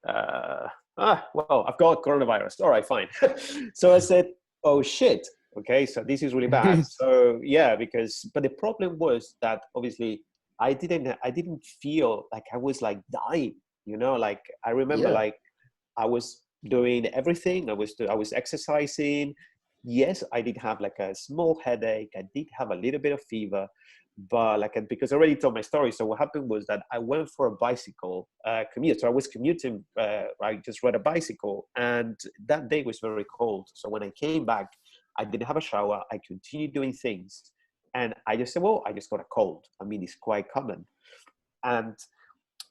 B: Well, I've got coronavirus. All right, fine. So I said, oh shit. Okay, so this is really bad. So yeah, but the problem was that obviously I didn't feel like I was like dying, like I remember
E: Yeah.
B: like I was doing everything. I was exercising. Yes, I did have like a small headache. I did have a little bit of fever, but because I already told my story. So what happened was that I went for a bicycle commute. So I was commuting. I just rode a bicycle, and that day was very cold. So when I came back, I didn't have a shower. I continued doing things, and I just said, "Well, I just got a cold." I mean, it's quite common, and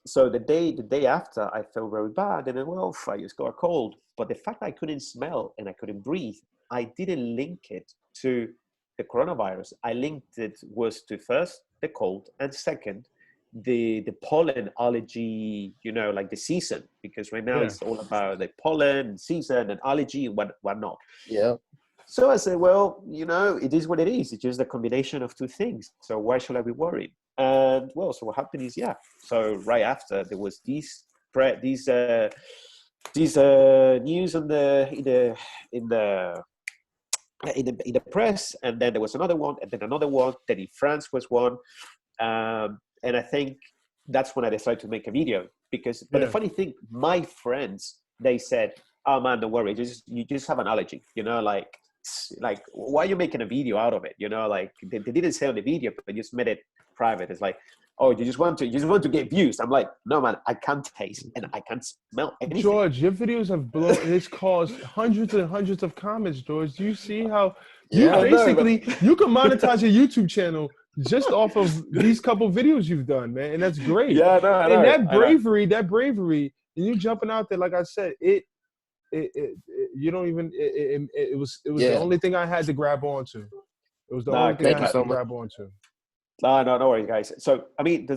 B: so the day after, I felt very bad, and then, well, I just got a cold. But the fact that I couldn't smell and I couldn't breathe, I didn't link it to the coronavirus. I linked it was to first the cold, and second the pollen allergy. Like the season, because right now
A: Yeah.
B: it's all about the pollen season and allergy and whatnot.
E: Yeah.
B: So I said, well, it is what it is. It's just a combination of two things. So why should I be worried? And well, so what happened is, yeah. So right after there was these news in the press, and then there was another one, and then another one. Then in France was one, and I think that's when I decided to make a video But the funny thing, my friends, they said, "Oh man, don't worry, you just have an allergy, like why are you making a video out of it? Like they didn't say on the video, but they just made it private. It's like, oh, you just want to get views. I'm like, no, man, I can't taste and I can't smell anything.
A: George, your videos have blown. It's caused hundreds and hundreds of comments. George, do you see how you
E: Yeah.
A: basically you can monetize your YouTube channel just off of these couple videos you've done, man, and that's great.
B: Yeah, no, I
A: And
B: know,
A: that bravery, and you jumping out there, like I said, it you don't even. It was the only thing I had to grab onto. It was the only thing I had to grab onto.
B: No, no worries, guys. So, I mean,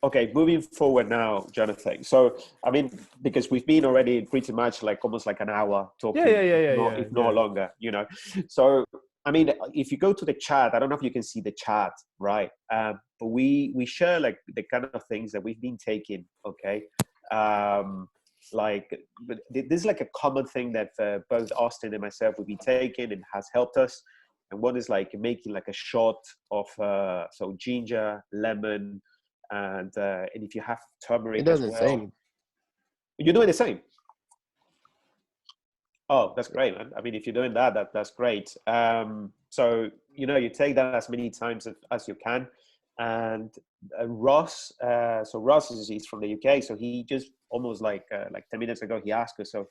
B: okay, moving forward now, Jonathan. So, I mean, because we've been already pretty much like almost like an hour talking, if not longer, you know. So, I mean, if you go to the chat, I don't know if you can see the chat, right? But we share like the kind of things that we've been taking, okay? Like, but this is like a common thing that both Austin and myself will be taking and has helped us. And one is like making like a shot of so ginger, lemon, and if you have turmeric,
E: It doesn't
B: as well.
E: say anything.
B: You're doing the same. Oh, that's great, man. I mean, if you're doing that's great. So you know, you take that as many times as you can. And Ross, so Ross is from the UK, so he just almost like 10 minutes ago he asked us, so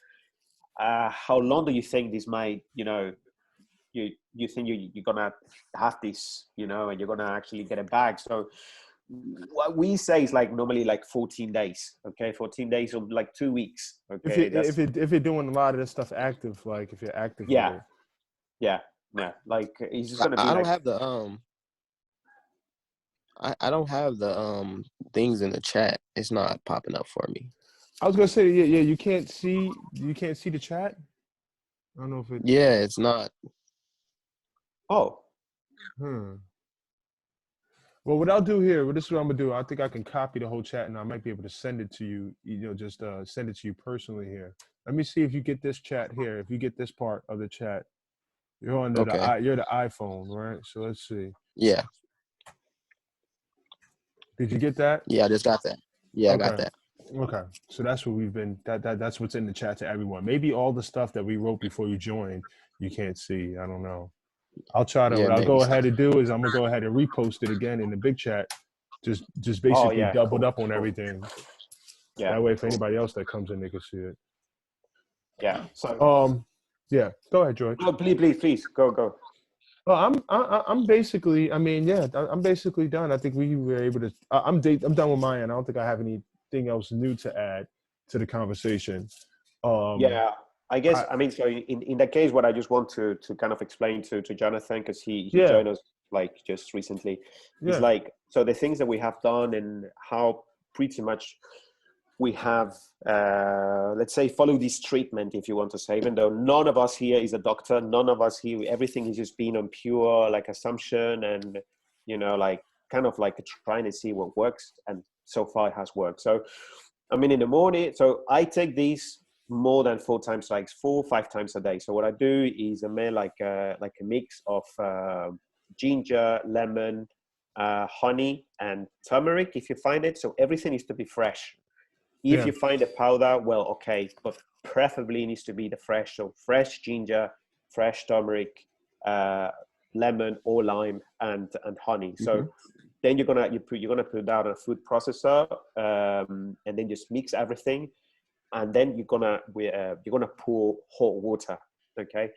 B: how long do you think this might, you know, you think you're gonna have this, you know, and you're gonna actually get it back? So what we say is like normally like 14 days, okay, 14 days or like 2 weeks, okay.
A: If you're doing a lot of this stuff active, like if you're active,
B: yeah, like it's just gonna be.
E: I don't have the I don't have the things in the chat. It's not popping up for me.
A: I was gonna say, yeah, you can't see the chat. I don't know if it.
E: Yeah, it's not.
B: Oh.
A: Well, what I'll do here, this is what I'm gonna do. I think I can copy the whole chat, and I might be able to send it to you. You know, just send it to you personally here. Let me see if you get this chat here. If you get this part of the chat, you're on you're the iPhone, right? So let's see.
E: Yeah.
A: Did you get that?
E: Yeah, I just got that. Yeah, okay. I got that.
A: Okay, so that's what we've been. That's what's in the chat to everyone. Maybe all the stuff that we wrote before you joined, you can't see. I don't know. I'll try to.
E: Yeah,
A: what I'll go ahead and do is I'm gonna go ahead and repost it again in the big chat. Just basically doubled up on everything. Yeah. That way, if anybody else that comes in, they can see it.
B: Yeah. So.
A: Yeah. Go ahead, George.
B: No, please, go.
A: Well, I'm basically. I mean, yeah, I'm basically done. I think we were able to. I'm done with my end. I don't think I have anything else new to add to the conversation.
B: Yeah. I guess, I mean, so in that case, what I just want to kind of explain to Jonathan, because he joined us like just recently, is like, so the things that we have done and how pretty much we have, let's say, follow this treatment, if you want to say, even though none of us here is a doctor, none of us here, everything is just being on pure like assumption and, you know, like kind of like trying to see what works. And so far it has worked. So, I mean, in the morning, so I take these more than 4 times, like 4 or 5 times a day. So what I do is I make like a mix of ginger, lemon, honey, and turmeric, if you find it. So everything needs to be fresh. If you find a powder, well, okay, but preferably needs to be the fresh. So fresh ginger, fresh turmeric, lemon or lime, and honey. So then you're gonna put that on a food processor, and then just mix everything. And then you're gonna pour hot water, okay?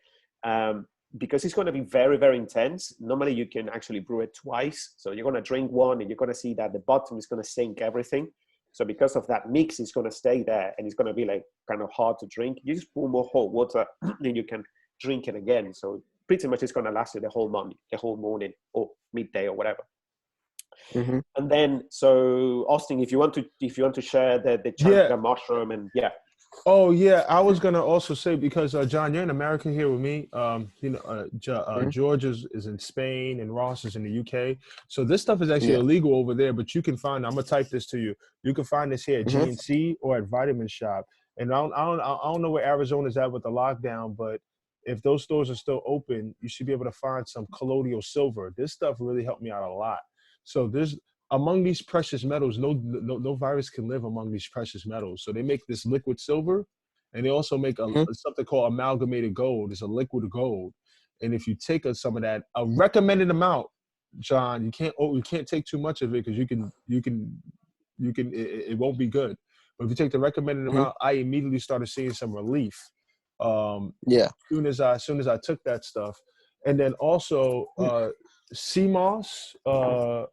B: Because it's gonna be very, very intense. Normally you can actually brew it twice. So you're gonna drink one and you're gonna see that the bottom is gonna sink everything. So because of that mix, it's gonna stay there and it's gonna be like kind of hard to drink. You just pour more hot water, then you can drink it again. So pretty much it's gonna last you the whole morning or midday or whatever. Mm-hmm. And then, so Austin, if you want to share the chaga mushroom and
A: Oh yeah, I was gonna also say, because John, you're an American here with me. You know, George is in Spain and Ross is in the UK. So this stuff is actually illegal over there, but you can find. I'm gonna type this to you. You can find this here at GNC or at Vitamin Shop. And I don't know where Arizona's at with the lockdown, but if those stores are still open, you should be able to find some colloidal silver. This stuff really helped me out a lot. So there's among these precious metals, no virus can live among these precious metals. So they make this liquid silver, and they also make something called amalgamated gold. It's a liquid gold, and if you take some of that, a recommended amount John, you can't take too much of it because it won't be good. But if you take the recommended amount, I immediately started seeing some relief.
E: Yeah.
A: As soon as I took that stuff, and then also sea moss. I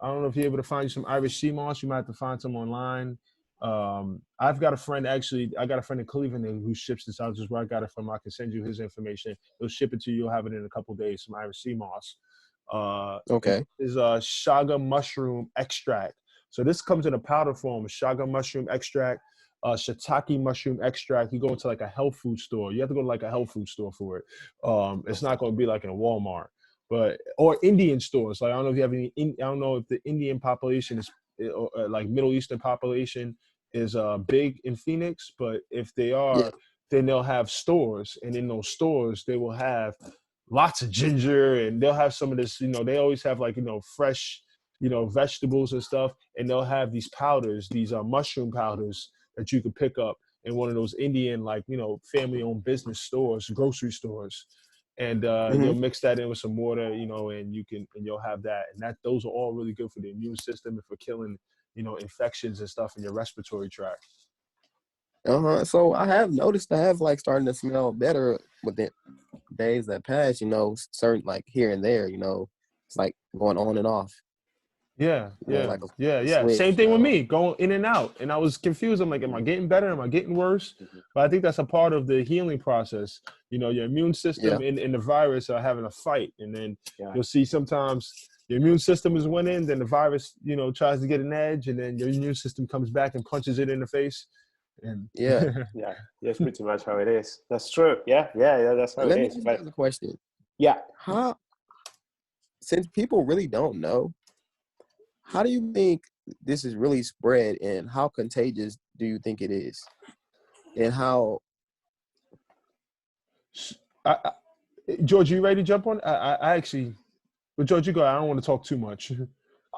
A: don't know if you're able to find some Irish sea moss. You might have to find some online. I've got a friend I got a friend in Cleveland who ships this out. This is where I got it from. I can send you his information. He'll ship it to you. You'll have it in a couple of days. Some Irish sea moss.
E: Okay.
A: Is shaga mushroom extract. So this comes in a powder form. Shaga mushroom extract, shiitake mushroom extract. You go into like a health food store. You have to go to like a health food store for it. It's not going to be like in a Walmart, or Indian stores. Like I don't know if you have any. I don't know if the Indian population is like Middle Eastern population is big in Phoenix, but if they are, then they'll have stores, and in those stores they will have lots of ginger, and they'll have some of this. They always have like fresh, vegetables and stuff, and they'll have these powders, these mushroom powders that you could pick up in one of those Indian like family-owned business stores, grocery stores. And you'll mix that in with some water, and you'll have that. And those are all really good for the immune system and for killing, infections and stuff in your respiratory tract.
E: So I have noticed I have like starting to smell better with the days that pass, certain like here and there, it's like going on and off.
A: Yeah.
E: Like a switch,
A: Same thing with me, going in and out. And I was confused. I'm like, am I getting better? Am I getting worse? But I think that's a part of the healing process. Your immune system and the virus are having a fight. And then you'll see sometimes your immune system is winning, then the virus, tries to get an edge, and then your immune system comes back and punches it in the face. And
B: that's pretty much how it is. That's true. Yeah, that's how
E: Let
B: it
E: me
B: is.
E: ask you a question.
B: Yeah.
E: Since people really don't know, how do you think this is really spread, and how contagious do you think it is? And how...
A: George, you ready to jump on? I actually, but George, you go. I don't want to talk too much.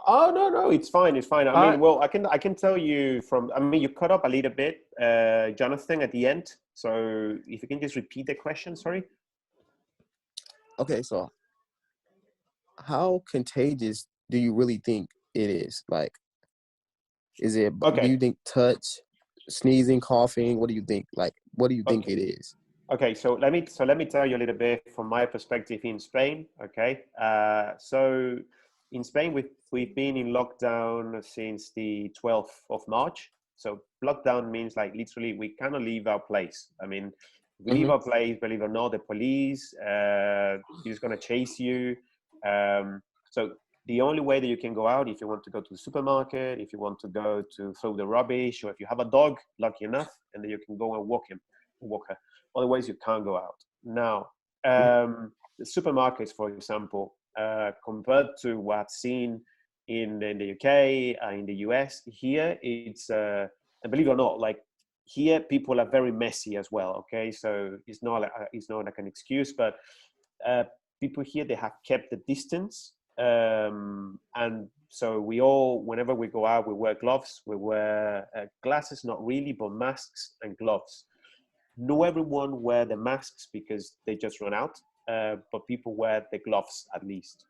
B: Oh no, it's fine. I mean, well, I can tell you from. I mean, you cut up a little bit, Jonathan, at the end. So if you can just repeat the question, sorry.
E: Okay, so how contagious do you really think it is? Like, is it?
B: Okay.
E: Do you think touch, sneezing, coughing? What do you think? Like, what do you think it is?
B: Okay, so let me tell you a little bit from my perspective in Spain. Okay, so in Spain we've been in lockdown since the 12th of March. So lockdown means like literally we cannot leave our place. I mean, we leave our place, believe it or not, the police is gonna chase you. So the only way that you can go out, if you want to go to the supermarket, if you want to go to throw the rubbish, or if you have a dog, lucky enough, and then you can go and walk her. Otherwise, you can't go out. Now, the supermarkets, for example, compared to what's seen in the UK, in the US, here it's, and believe it or not, like here people are very messy as well. Okay, so it's not like an excuse, but people here, they have kept the distance, and so we all, whenever we go out, we wear gloves, we wear glasses, not really, but masks and gloves. Not everyone wear the masks because they just run out, but people wear the gloves at least.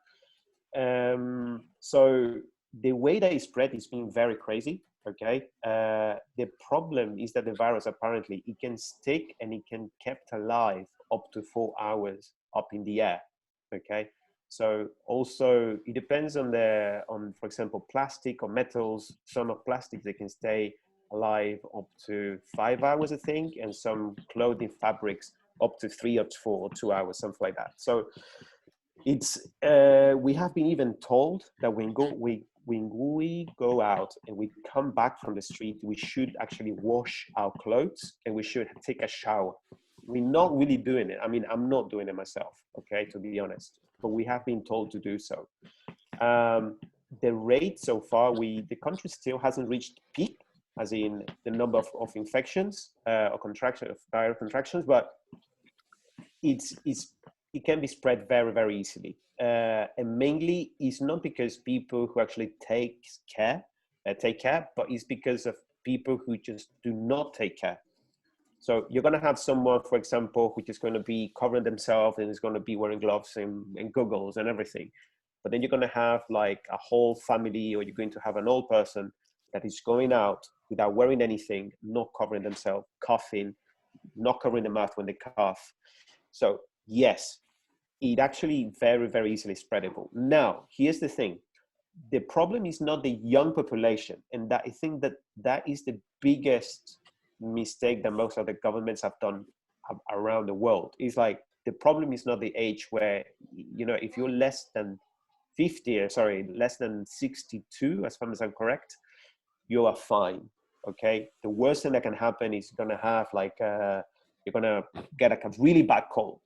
B: So the way that it spread is being very crazy. Okay, the problem is that the virus, apparently it can stick and it can kept alive up to 4 hours up in the air. Okay, so also it depends on for example, plastic or metals. Some of plastics, they can stay alive up to 5 hours, I think, and some clothing fabrics up to 3 or 4 or 2 hours, something like that. So it's we have been even told that when we go out and we come back from the street, we should actually wash our clothes and we should take a shower. We're not really doing it. I mean, I'm not doing it myself, okay, to be honest, but we have been told to do so. The rate so far, the country still hasn't reached peak, as in the number of infections or viral contractions, but it can be spread very, very easily. And mainly it's not because people who actually take care, but it's because of people who just do not take care. So you're going to have someone, for example, which is going to be covering themselves and is going to be wearing gloves and goggles and everything. but then you're going to have like a whole family, or you're going to have an old person that is going out without wearing anything, not covering themselves, coughing, not covering the mouth when they cough. So yes, it actually very, very easily spreadable. Now, here's the thing. The problem is not the young population. And that I think that that is the biggest mistake that most of the governments have done around the world. Is like, the problem is not the age where, you know, if you're less than 50, or sorry, less than 62, as far as I'm correct, you are fine. Okay. The worst thing that can happen is you're going to have like, you're going to get like a really bad cold.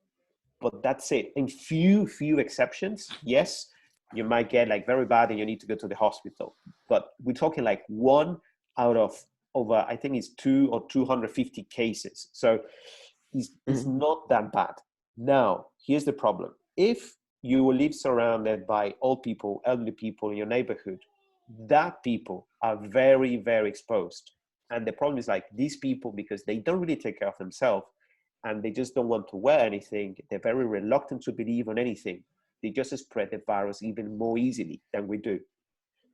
B: But that's it. In few exceptions, yes, you might get like very bad and you need to go to the hospital. But we're talking like 1 out of over, I think it's 2 or 250 cases. So it's not that bad. Now, here's the problem. If you live surrounded by old people, elderly people in your neighborhood, that people are very, very exposed. And the problem is like these people, because they don't really take care of themselves, and they just don't want to wear anything, they're very reluctant to believe on anything. They just spread the virus even more easily than we do.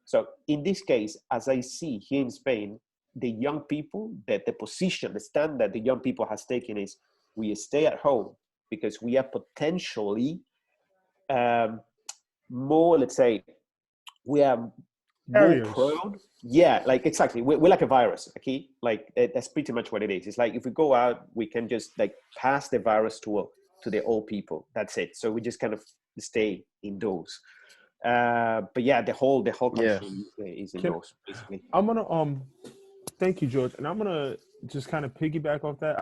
B: So in this case, as I see here in Spain, the young people, that the position, the stand that the young people has taken is, we stay at home because we are potentially more, let's say, we are more
A: Carriers.
B: prone. Yeah, like exactly. We're like a virus, okay? Like that's pretty much what it is. It's like if we go out, we can just like pass the virus to the old people. That's it. So we just kind of stay indoors. But yeah, the whole country is indoors, basically.
A: I'm gonna thank you, George, and I'm gonna just kind of piggyback off that.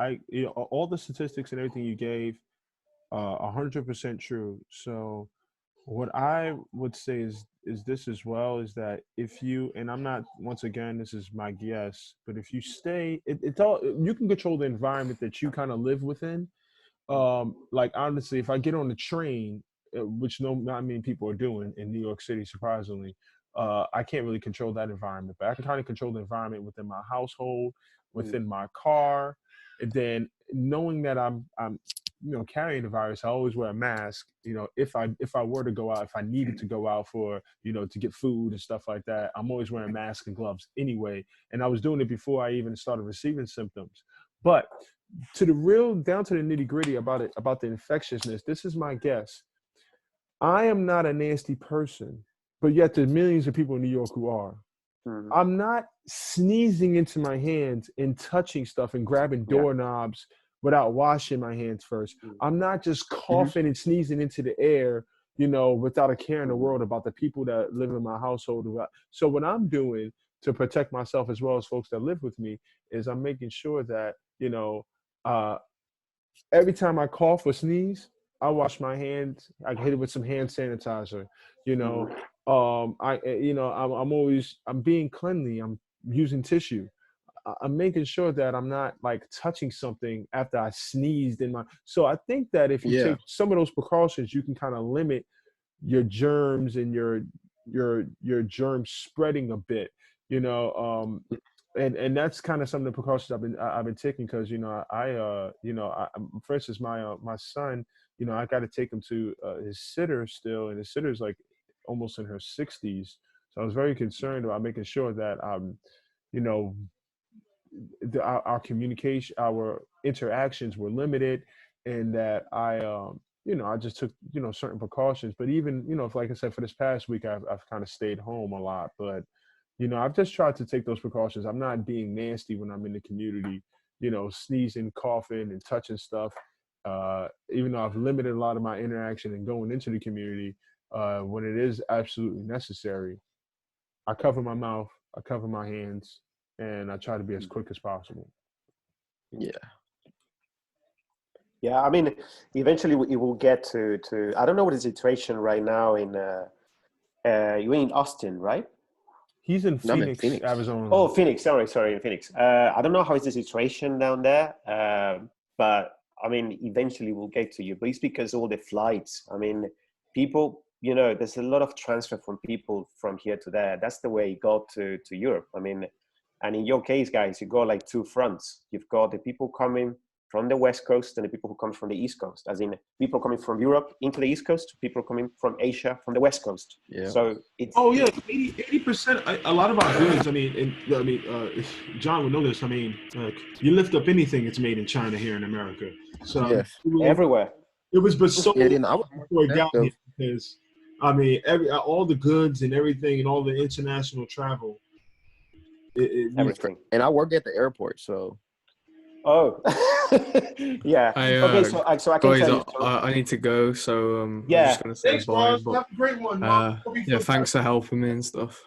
A: All the statistics and everything you gave, 100% true. So what I would say is this as well, is that if you, and I'm not, once again, this is my guess, but if you stay, it's all, you can control the environment that you kind of live within. Like honestly, if I get on the train, which not many people are doing in New York City, surprisingly, I can't really control that environment, but I can kind of control the environment within my household, within my car, and then knowing that I'm carrying the virus, I always wear a mask. If I were to go out, if I needed to go out for to get food and stuff like that, I'm always wearing masks and gloves anyway. And I was doing it before I even started receiving symptoms. But down to the nitty gritty about the infectiousness, this is my guess. I am not a nasty person, but yet there's millions of people in New York who are. I'm not sneezing into my hands and touching stuff and grabbing doorknobs without washing my hands first. I'm not just coughing and sneezing into the air, without a care in the world about the people that live in my household. So what I'm doing to protect myself as well as folks that live with me is I'm making sure that, every time I cough or sneeze, I wash my hands. I hit it with some hand sanitizer. I'm being cleanly. I'm using tissue. I'm making sure that I'm not like touching something after I sneezed in my. So I think that if you take some of those precautions, you can kind of limit your germs and your germ spreading a bit. And that's kind of some of the precautions I've been taking, because for instance, my son, I got to take him to his sitter still, and his sitter's like almost in her 60s. So I was very concerned about making sure that our communication, our interactions were limited, and that I just took certain precautions. But even if, like I said, for this past week, I've kind of stayed home a lot, but I've just tried to take those precautions. I'm not being nasty when I'm in the community, sneezing, coughing, and touching stuff. Even though I've limited a lot of my interaction and going into the community, when it is absolutely necessary, I cover my mouth, I cover my hands, and I try to be as quick as possible.
B: Yeah, I mean, eventually it will get to I don't know what the situation right now in you're in Austin, right?
A: He's in
E: No, I'm in
A: Phoenix, Arizona.
B: Oh, Phoenix. Sorry, in Phoenix. I don't know how is the situation down there, but I mean, eventually we'll get to you. But it's because all the flights. I mean, people, there's a lot of transfer from people from here to there. That's the way it got to Europe. I mean, and in your case, guys, you got like two fronts. You've got the people coming from the West Coast and the people who come from the East Coast, as in people coming from Europe into the East Coast, people coming from Asia from the West Coast.
E: Yeah.
B: So it's
A: 80%. A lot of our goods. I mean, John would know this. I mean, you lift up anything, it's made in China here in America. So
E: Yes.
B: everywhere.
A: it was but so
E: Yeah, then I was
A: before it got here because I mean, all the goods and everything and all the international travel.
B: Everything.
E: And I work at the airport, so.
B: Oh, yeah. Okay, so I can
C: guys,
B: tell you.
C: I need to go, so I'm
B: Yeah.
C: just gonna say
A: Thanks,
C: bye.
A: Ross.
C: But
A: Have a great one.
C: yeah, thanks for helping me and stuff.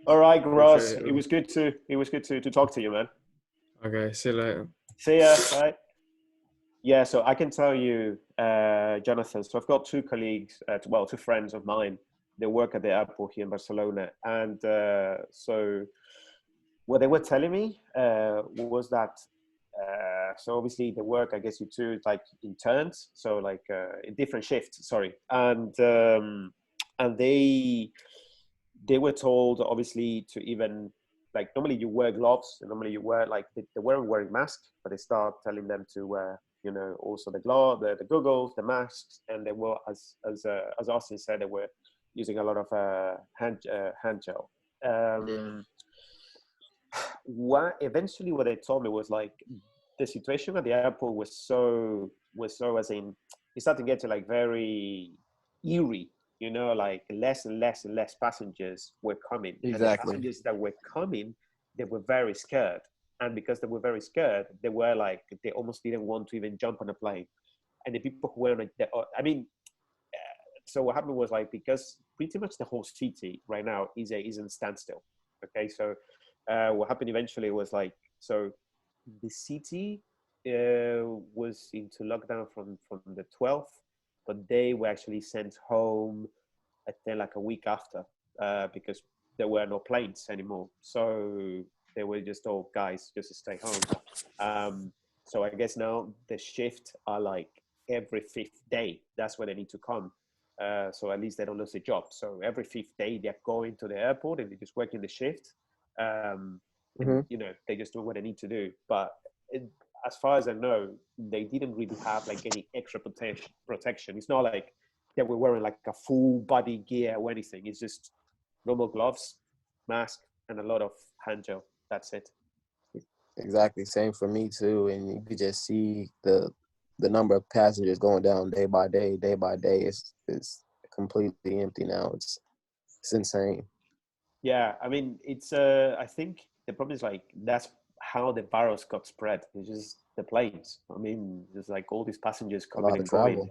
B: All right, Ross.
C: Appreciate it.
B: It was good to talk to you, man.
C: Okay, see you later.
B: See ya. Bye. Yeah, so I can tell you, Jonathan. So I've got two colleagues, two friends of mine. They work at the airport here in Barcelona, and so what they were telling me was that. So obviously the work, I guess you do like in turns, so like in different shifts. Sorry, and they were told obviously to even like normally you wear gloves and normally you wear like they weren't wearing masks, but they start telling them to wear also the glove, the goggles, the masks, and they were as Austin said they were using a lot of hand gel. What they told me was like the situation at the airport was so as in it started to get to like very eerie, like less and less and less passengers were coming.
E: Exactly.
B: And the passengers that were coming, they were very scared, and because they were very scared, they were like they almost didn't want to even jump on a plane. And the people who were so what happened was like because pretty much the whole city right now is in standstill. Okay, so what happened eventually was like so the city was into lockdown from the 12th, but they were actually sent home I think like a week after because there were no planes anymore. So they were just told, guys, just stay home. So I guess now the shift are like every fifth day. That's where they need to come. So at least they don't lose their job. So every fifth day they're going to the airport and they're just working the shift. And, they just do what they need to do. But as far as I know, they didn't really have like any extra protection. It's not like they were wearing like a full body gear or anything. It's just normal gloves, mask, and a lot of hand gel. That's it.
E: Exactly. Same for me too. And you could just see the number of passengers going down day by day, day by day. It's completely empty now. It's insane.
B: Yeah, I mean, it's I think the problem is like that's how the virus got spread. It's just the planes. I mean, there's like all these passengers coming and going,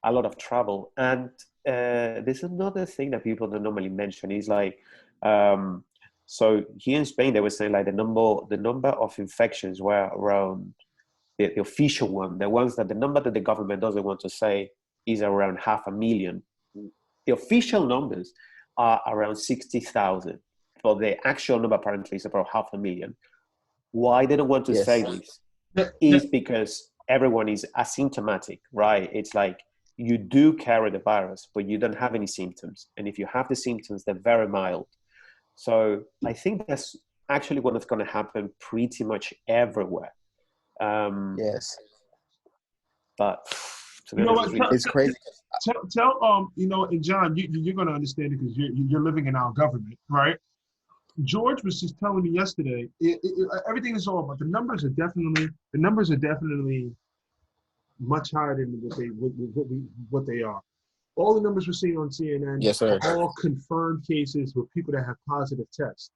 B: a lot of travel. And there's another thing that people don't normally mention is like, so here in Spain, they were saying like the number of infections were around the official one, the number that the government doesn't want to say is around 500,000. The official numbers are around 60,000. But the actual number apparently is about 500,000. Why they don't want to say this is because everyone is asymptomatic, right? It's like you do carry the virus, but you don't have any symptoms. And if you have the symptoms, they're very mild. So I think that's actually what is going to happen pretty much everywhere.
E: Yes.
B: But
A: you know what?
E: It's crazy.
A: Tell and John, you're going to understand it because you're living in our government, right? George was just telling me yesterday. Everything is all about the numbers are definitely much higher than what they are. All the numbers we're seeing on CNN
E: yes, sir.
A: are all confirmed cases with people that have positive tests.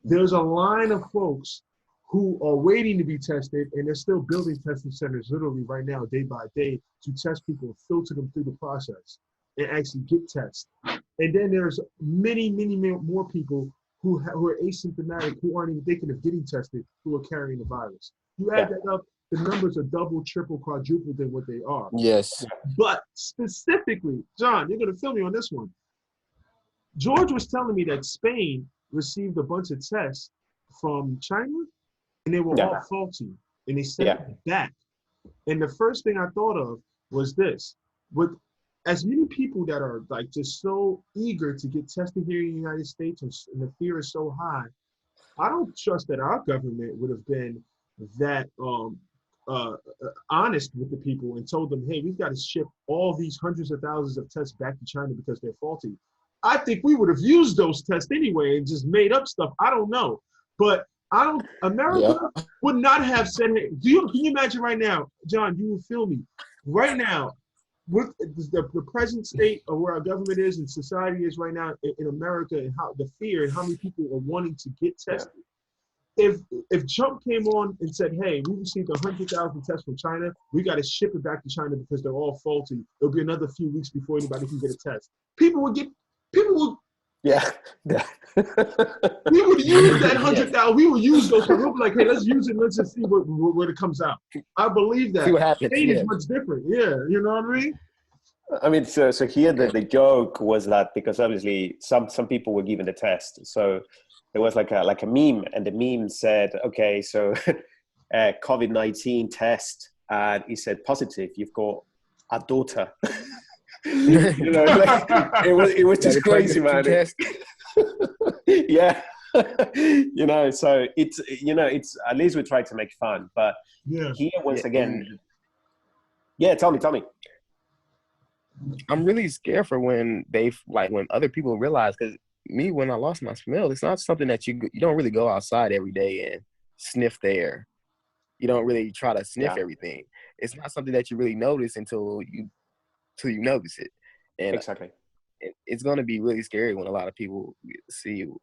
A: There's a line of folks who are waiting to be tested, and they're still building testing centers literally right now, day by day, to test people, filter them through the process, and actually get tests. And then there's many, many more people who are asymptomatic, who aren't even thinking of getting tested, who are carrying the virus. You add that up, the numbers are double, triple, quadruple than what they are.
E: Yes.
A: But specifically, John, you're going to fill me on this one. George was telling me that Spain received a bunch of tests from China, and they were all faulty, and they sent it back. And the first thing I thought of was this: with as many people that are like just so eager to get tested here in the United States, and the fear is so high, I don't trust that our government would have been that
F: honest with the people and told them, hey, we've got to ship all these hundreds of thousands of tests back to China because they're faulty, I think we would have used those tests anyway and just made up stuff. I don't know. But America would not have said, hey, can you imagine right now, John, you will feel me, right now, with the present state of where our government is and society is right now in America, and how the fear and how many people are wanting to get tested. If Trump came on and said, hey, we received 100,000 tests from China, we got to ship it back to China because they're all faulty. It'll be another few weeks before anybody can get a test. People would
B: Yeah.
F: we would use that 100,000. We would use those. We'll be like, hey, let's use it. Let's just see what it comes out. I believe that.
E: See what happens.
F: State is much different. Yeah, you know what I mean?
B: I mean, so here the joke was that because obviously some people were given the test, so there was like a meme, and the meme said, okay, so COVID-19 test, and he said positive. You've got a daughter. You know, like, it was just crazy, man. Yeah. You know, so it's at least we try to make fun, but here once again, tell me.
E: I'm really scared for when when other people realize, because when I lost my smell, it's not something that you don't really go outside every day and sniff the air. You don't really try to sniff everything. It's not something that you really notice until you notice it. And
B: exactly.
E: It's going to be really scary when a lot of people see you.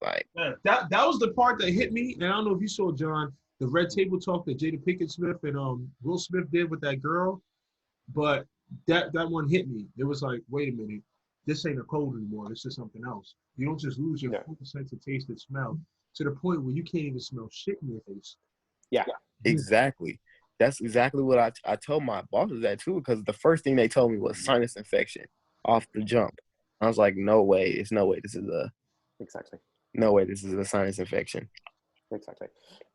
E: Like
F: that was the part that hit me. And I don't know if you saw, John, the Red Table Talk that Jada Pinkett Smith and Will Smith did with that girl. But that one hit me. It was like, wait a minute, this ain't a cold anymore. This is something else. You don't just lose your full sense of taste and smell to the point where you can't even smell shit in your face.
B: Yeah,
E: exactly. That's exactly what I told my bosses that too, because the first thing they told me was sinus infection off the jump. I was like, no way. It's no way. This is a sinus infection.
B: Exactly.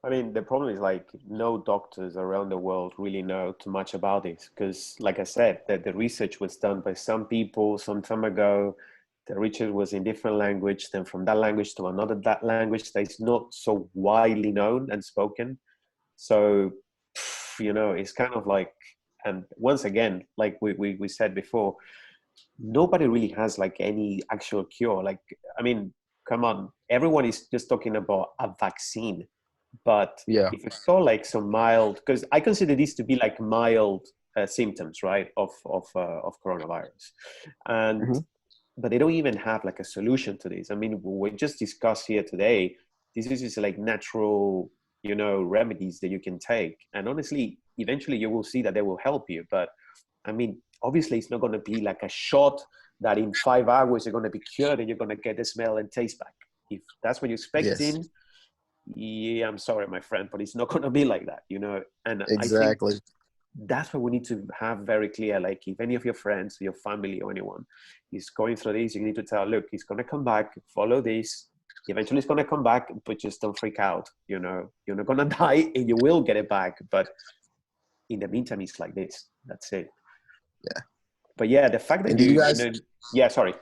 B: I mean, the problem is like no doctors around the world really know too much about this because, like I said, the research was done by some people some time ago. The research was in different language, then from that language to another that language that is not so widely known and spoken. So, you know, it's kind of like, and once again, like we said before, nobody really has like any actual cure. Like, I mean, come on, everyone is just talking about a vaccine, but if it's so like some mild, because I consider this to be like mild symptoms, right, of coronavirus, and but they don't even have like a solution to this. I mean, we just discussed here today. This is just like natural, you know, remedies that you can take, and honestly, eventually you will see that they will help you. But I mean, obviously, it's not going to be like a shot that in 5 hours you're going to be cured and you're going to get the smell and taste back. If that's what you're expecting, yeah, I'm sorry, my friend, but it's not going to be like that, you know. And
E: exactly,
B: I think that's what we need to have very clear. Like, if any of your friends, your family, or anyone is going through this, you need to tell, look, it's going to come back. Follow this. Eventually, it's going to come back, but just don't freak out. You know, you're not going to die, and you will get it back. But in the meantime, it's like this. That's it.
E: Yeah.
B: But yeah, the fact that
E: and do you guys,
B: sorry.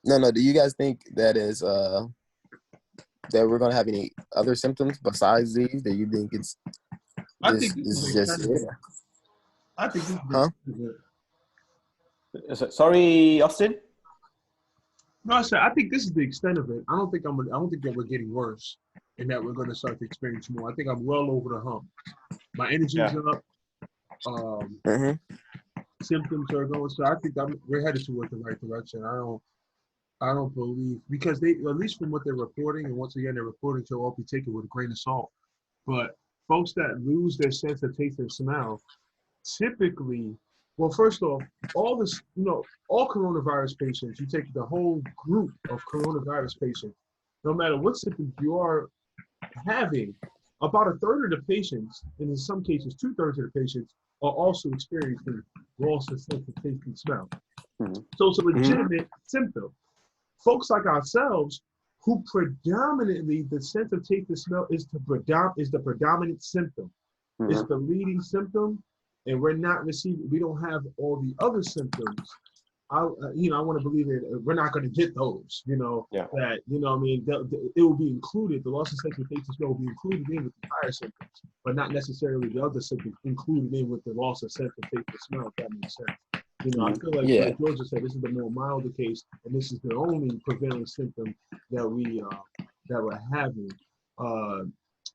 E: No. Do you guys think that is that we're gonna have any other symptoms besides these? That you think it's?
F: I think this is just. I think this is
B: Sorry, Austin.
F: No, I said I think this is the extent of it. I don't think that we're getting worse, and that we're going to start to experience more. I think I'm well over the hump. My energy's up. Symptoms are going. So I think we're headed towards the right direction. I don't believe, because they, at least from what they're reporting, and once again they're reporting, so all be taken with a grain of salt. But folks that lose their sense of taste and smell, typically, well, first off, all coronavirus patients, you take the whole group of coronavirus patients, no matter what symptoms you are having, about a third of the patients, and in some cases 2/3 of the patients, are also experiencing loss of sense of taste and smell. So it's a legitimate symptom. Folks like ourselves, who predominantly the sense of taste and smell is the predominant symptom. It's the leading symptom, and we're not receiving. We don't have all the other symptoms. I want to believe that we're not going to get those,
B: Yeah.
F: that, I mean, it will be included, the loss of sense and taste and smell will be included in with the prior symptoms, but not necessarily the other symptoms included in with the loss of sense and taste and smell, if that makes sense. I feel like,
E: Yeah.
F: like Georgia said, this is the more milder case, and this is the only prevailing symptom that we're having.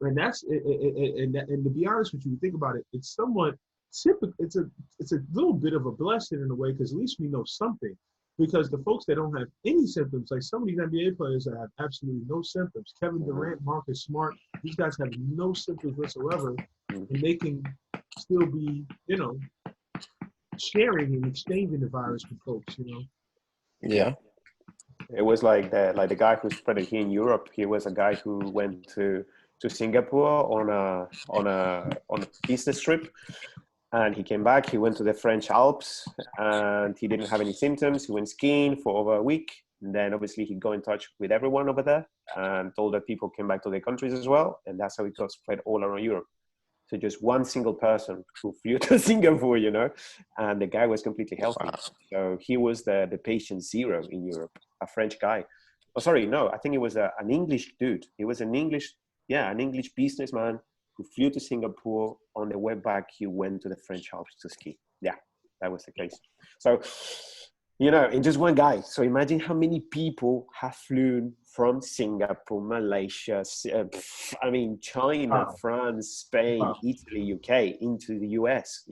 F: And that's and to be honest with you, think about it, it's somewhat typical. It's a little bit of a blessing in a way, because at least we know something. Because the folks that don't have any symptoms, like some of these NBA players that have absolutely no symptoms, Kevin Durant, Marcus Smart, these guys have no symptoms whatsoever, and they can still be, sharing and exchanging the virus with folks,
E: Yeah.
B: It was like the guy who spread it here in Europe. He was a guy who went to Singapore on a business trip, and he came back. He went to the French Alps, and he didn't have any symptoms. He went skiing for over a week, and then obviously he got in touch with everyone over there, and told that people came back to their countries as well, and that's how it got spread all around Europe. So just one single person who flew to Singapore, and the guy was completely healthy.
E: Wow.
B: So he was the patient zero in Europe, a French guy. Oh, sorry, no, I think it was an English dude. He was an English businessman who flew to Singapore. On the way back, he went to the French Alps to ski. Yeah, that was the case. So, in just one guy. So imagine how many people have flown from Singapore, Malaysia, China,
F: Wow.
B: France, Spain,
F: Wow.
B: Italy, UK, into the US, I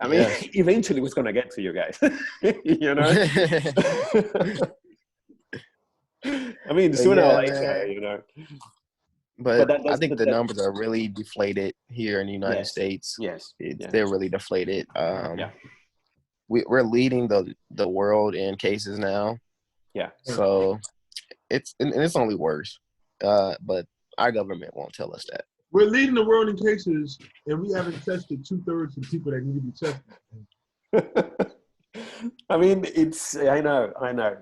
B: mean,
E: Yeah.
B: eventually it's going to get to you guys, I mean, sooner or later,
E: man. But I think the
B: that,
E: numbers are really deflated here in the United States.
B: Yes.
E: They're really deflated.
B: Yeah.
E: We're leading the world in cases now.
B: Yeah.
E: So it's only worse. But our government won't tell us that.
F: We're leading the world in cases, and we haven't tested 2/3 of the people that need to be tested.
B: I mean, I know.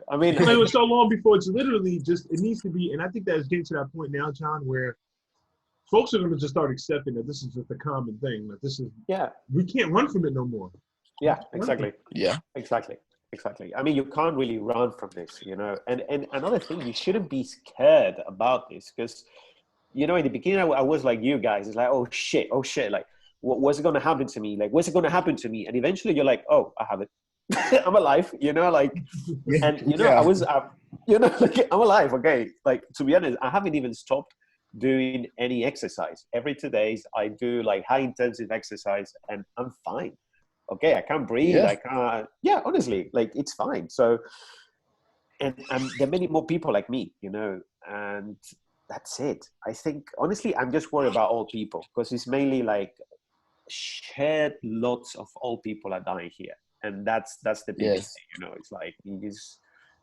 B: I mean,
F: it was so long before it's literally just, it needs to be, and I think that is getting to that point now, John, where folks are going to just start accepting that this is just a common thing. That this is, we can't run from it no more.
B: Yeah, exactly.
E: Yeah,
B: exactly. I mean, you can't really run from this, And another thing, you shouldn't be scared about this, because, in the beginning, I was like you guys. It's like, oh shit, like, what's going to happen to me? Like, what's it going to happen to me? And eventually, you're like, oh, I have it. I'm alive, like, and I was, like, I'm alive. Okay, like, to be honest, I haven't even stopped doing any exercise. Every 2 days, I do like high intensive exercise, and I'm fine. Okay, I can't breathe.
E: Yeah.
B: I can't. Yeah, honestly, like, it's fine. So, and there are many more people like me, and that's it. I think, honestly, I'm just worried about old people, because it's mainly like shared lots of old people are dying here. And that's the biggest thing, It's like,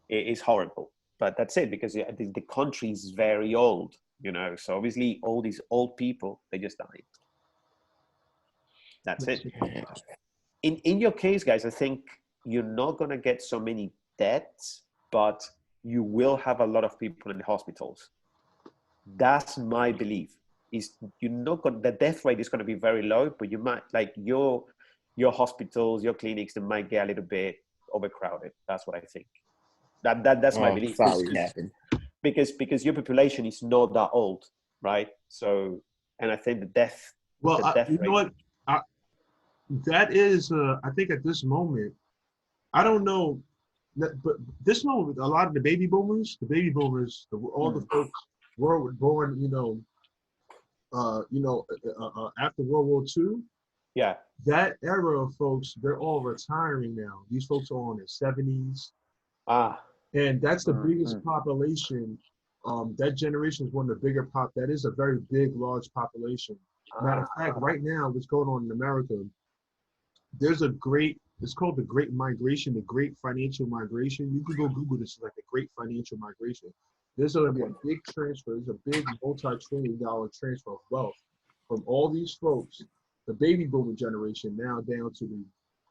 B: it's horrible. But that's it, because the country is very old, So obviously all these old people, they just died. That's it. In your case, guys, I think you're not going to get so many deaths, but you will have a lot of people in the hospitals. That's my belief. The death rate is going to be very low, but you might, like, your hospitals, your clinics, they might get a little bit overcrowded. That's what I think. That's my belief. Because your population is not that old, right? So, and I think the death.
F: Well,
B: rate,
F: know what? That is, I think at this moment, I don't know, but this moment, a lot of the baby boomers, all the folks were born, after World War II.
B: Yeah.
F: That era of folks, they're all retiring now. These folks are on their 70s. And that's the biggest population. That generation is one of the bigger that is a very big, large population. Matter of fact, right now, what's going on in America, there's it's called the Great Migration, the Great Financial Migration. You can go Google this, like the Great Financial Migration. There's going to be a big transfer. There's a big multi-trillion-dollar transfer of wealth from all these folks, the baby boomer generation, now down to the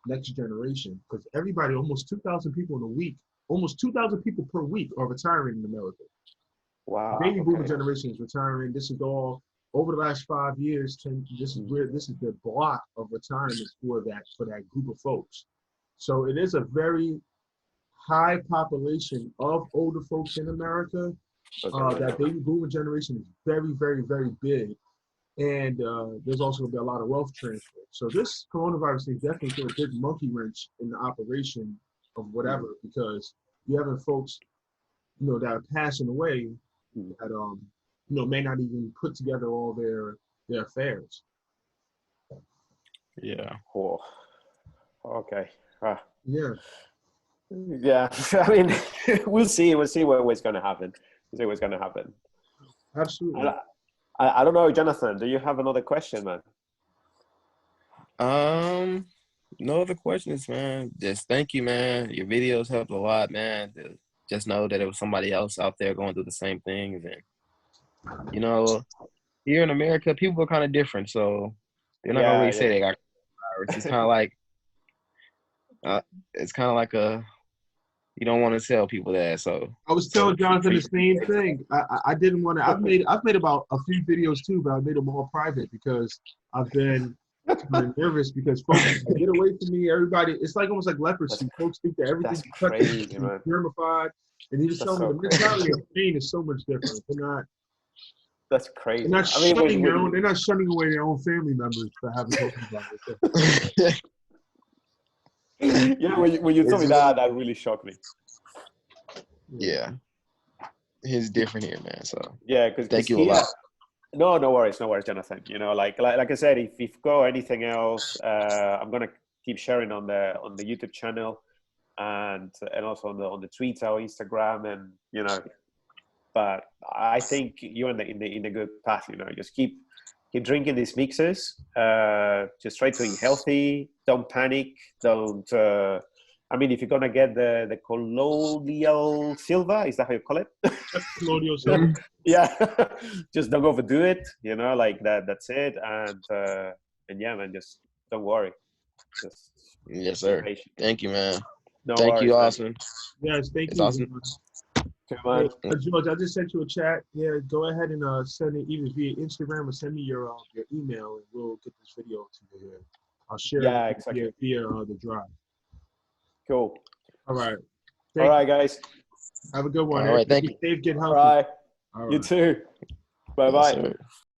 F: next generation. Because everybody, almost 2,000 people in a week, almost 2,000 people per week are retiring in America.
B: Wow.
F: The baby boomer generation is retiring. This is all over the last 5 years. This is the block of retirement for that group of folks. So it is a very high population of older folks in America. That baby boomer generation is very, very, very big. And there's also going to be a lot of wealth transfer. So this coronavirus thing definitely put a big monkey wrench in the operation of whatever, because you're having folks, that are passing away that, may not even put together all their affairs.
E: Yeah.
B: Oh, okay.
F: Yeah.
B: Yeah. I mean, we'll see. What's going to happen. We'll see what's going to happen.
F: Absolutely.
B: I don't know, Jonathan. Do you have another question, man?
E: No other questions, man. Just thank you, man. Your videos helped a lot, man. Just know that it was somebody else out there going through the same things, and here in America, people are kind of different, so they're not gonna really say they got virus. It's kind of like you don't want to tell people that. So
F: I was telling Jonathan the same thing. I didn't want to. I've made about a few videos too, but I made them all private because I've been kind of nervous because folks like, get away from me. Everybody, it's like almost like leprosy. Folks think that everything's germified, and he was telling me the mentality of pain is so much different. They're not.
B: That's crazy.
F: They're not shunning their own. They're not shunning away their own family members for having spoken about it.
B: Yeah, when you told me that really shocked me.
E: Yeah, he's different here, man. So
B: yeah, because
E: thank you a lot.
B: No worries, Jonathan. Like I said, if you've got anything else, I'm gonna keep sharing on the YouTube channel, and also on the Twitter or Instagram, and But I think you're in the good path. Just keep drinking these mixes. Just try to eat healthy. Don't panic. Don't. I mean, if you're gonna get the colloidal silver, is that how you call it?
F: Colloidal silver.
B: Yeah. Just don't overdo it. Like that. That's it. And yeah, man. Just don't worry. Just
E: yes, sir. Thank you, man.
B: No
E: thank
B: worries,
E: you,
B: man.
E: Austin.
F: Yes, thank
E: it's
F: you.
E: Awesome.
F: Hey, George, I just sent you a chat. Yeah, go ahead and send it either via Instagram or send me your email, and we'll get this video to you here. I'll share it via the drive.
B: Cool.
F: All right.
B: All right, guys.
F: Have a good one.
E: All right, thank you.
F: Safe, get healthy.
B: All right.
F: All right.
B: You too. Bye-bye.
E: Yes,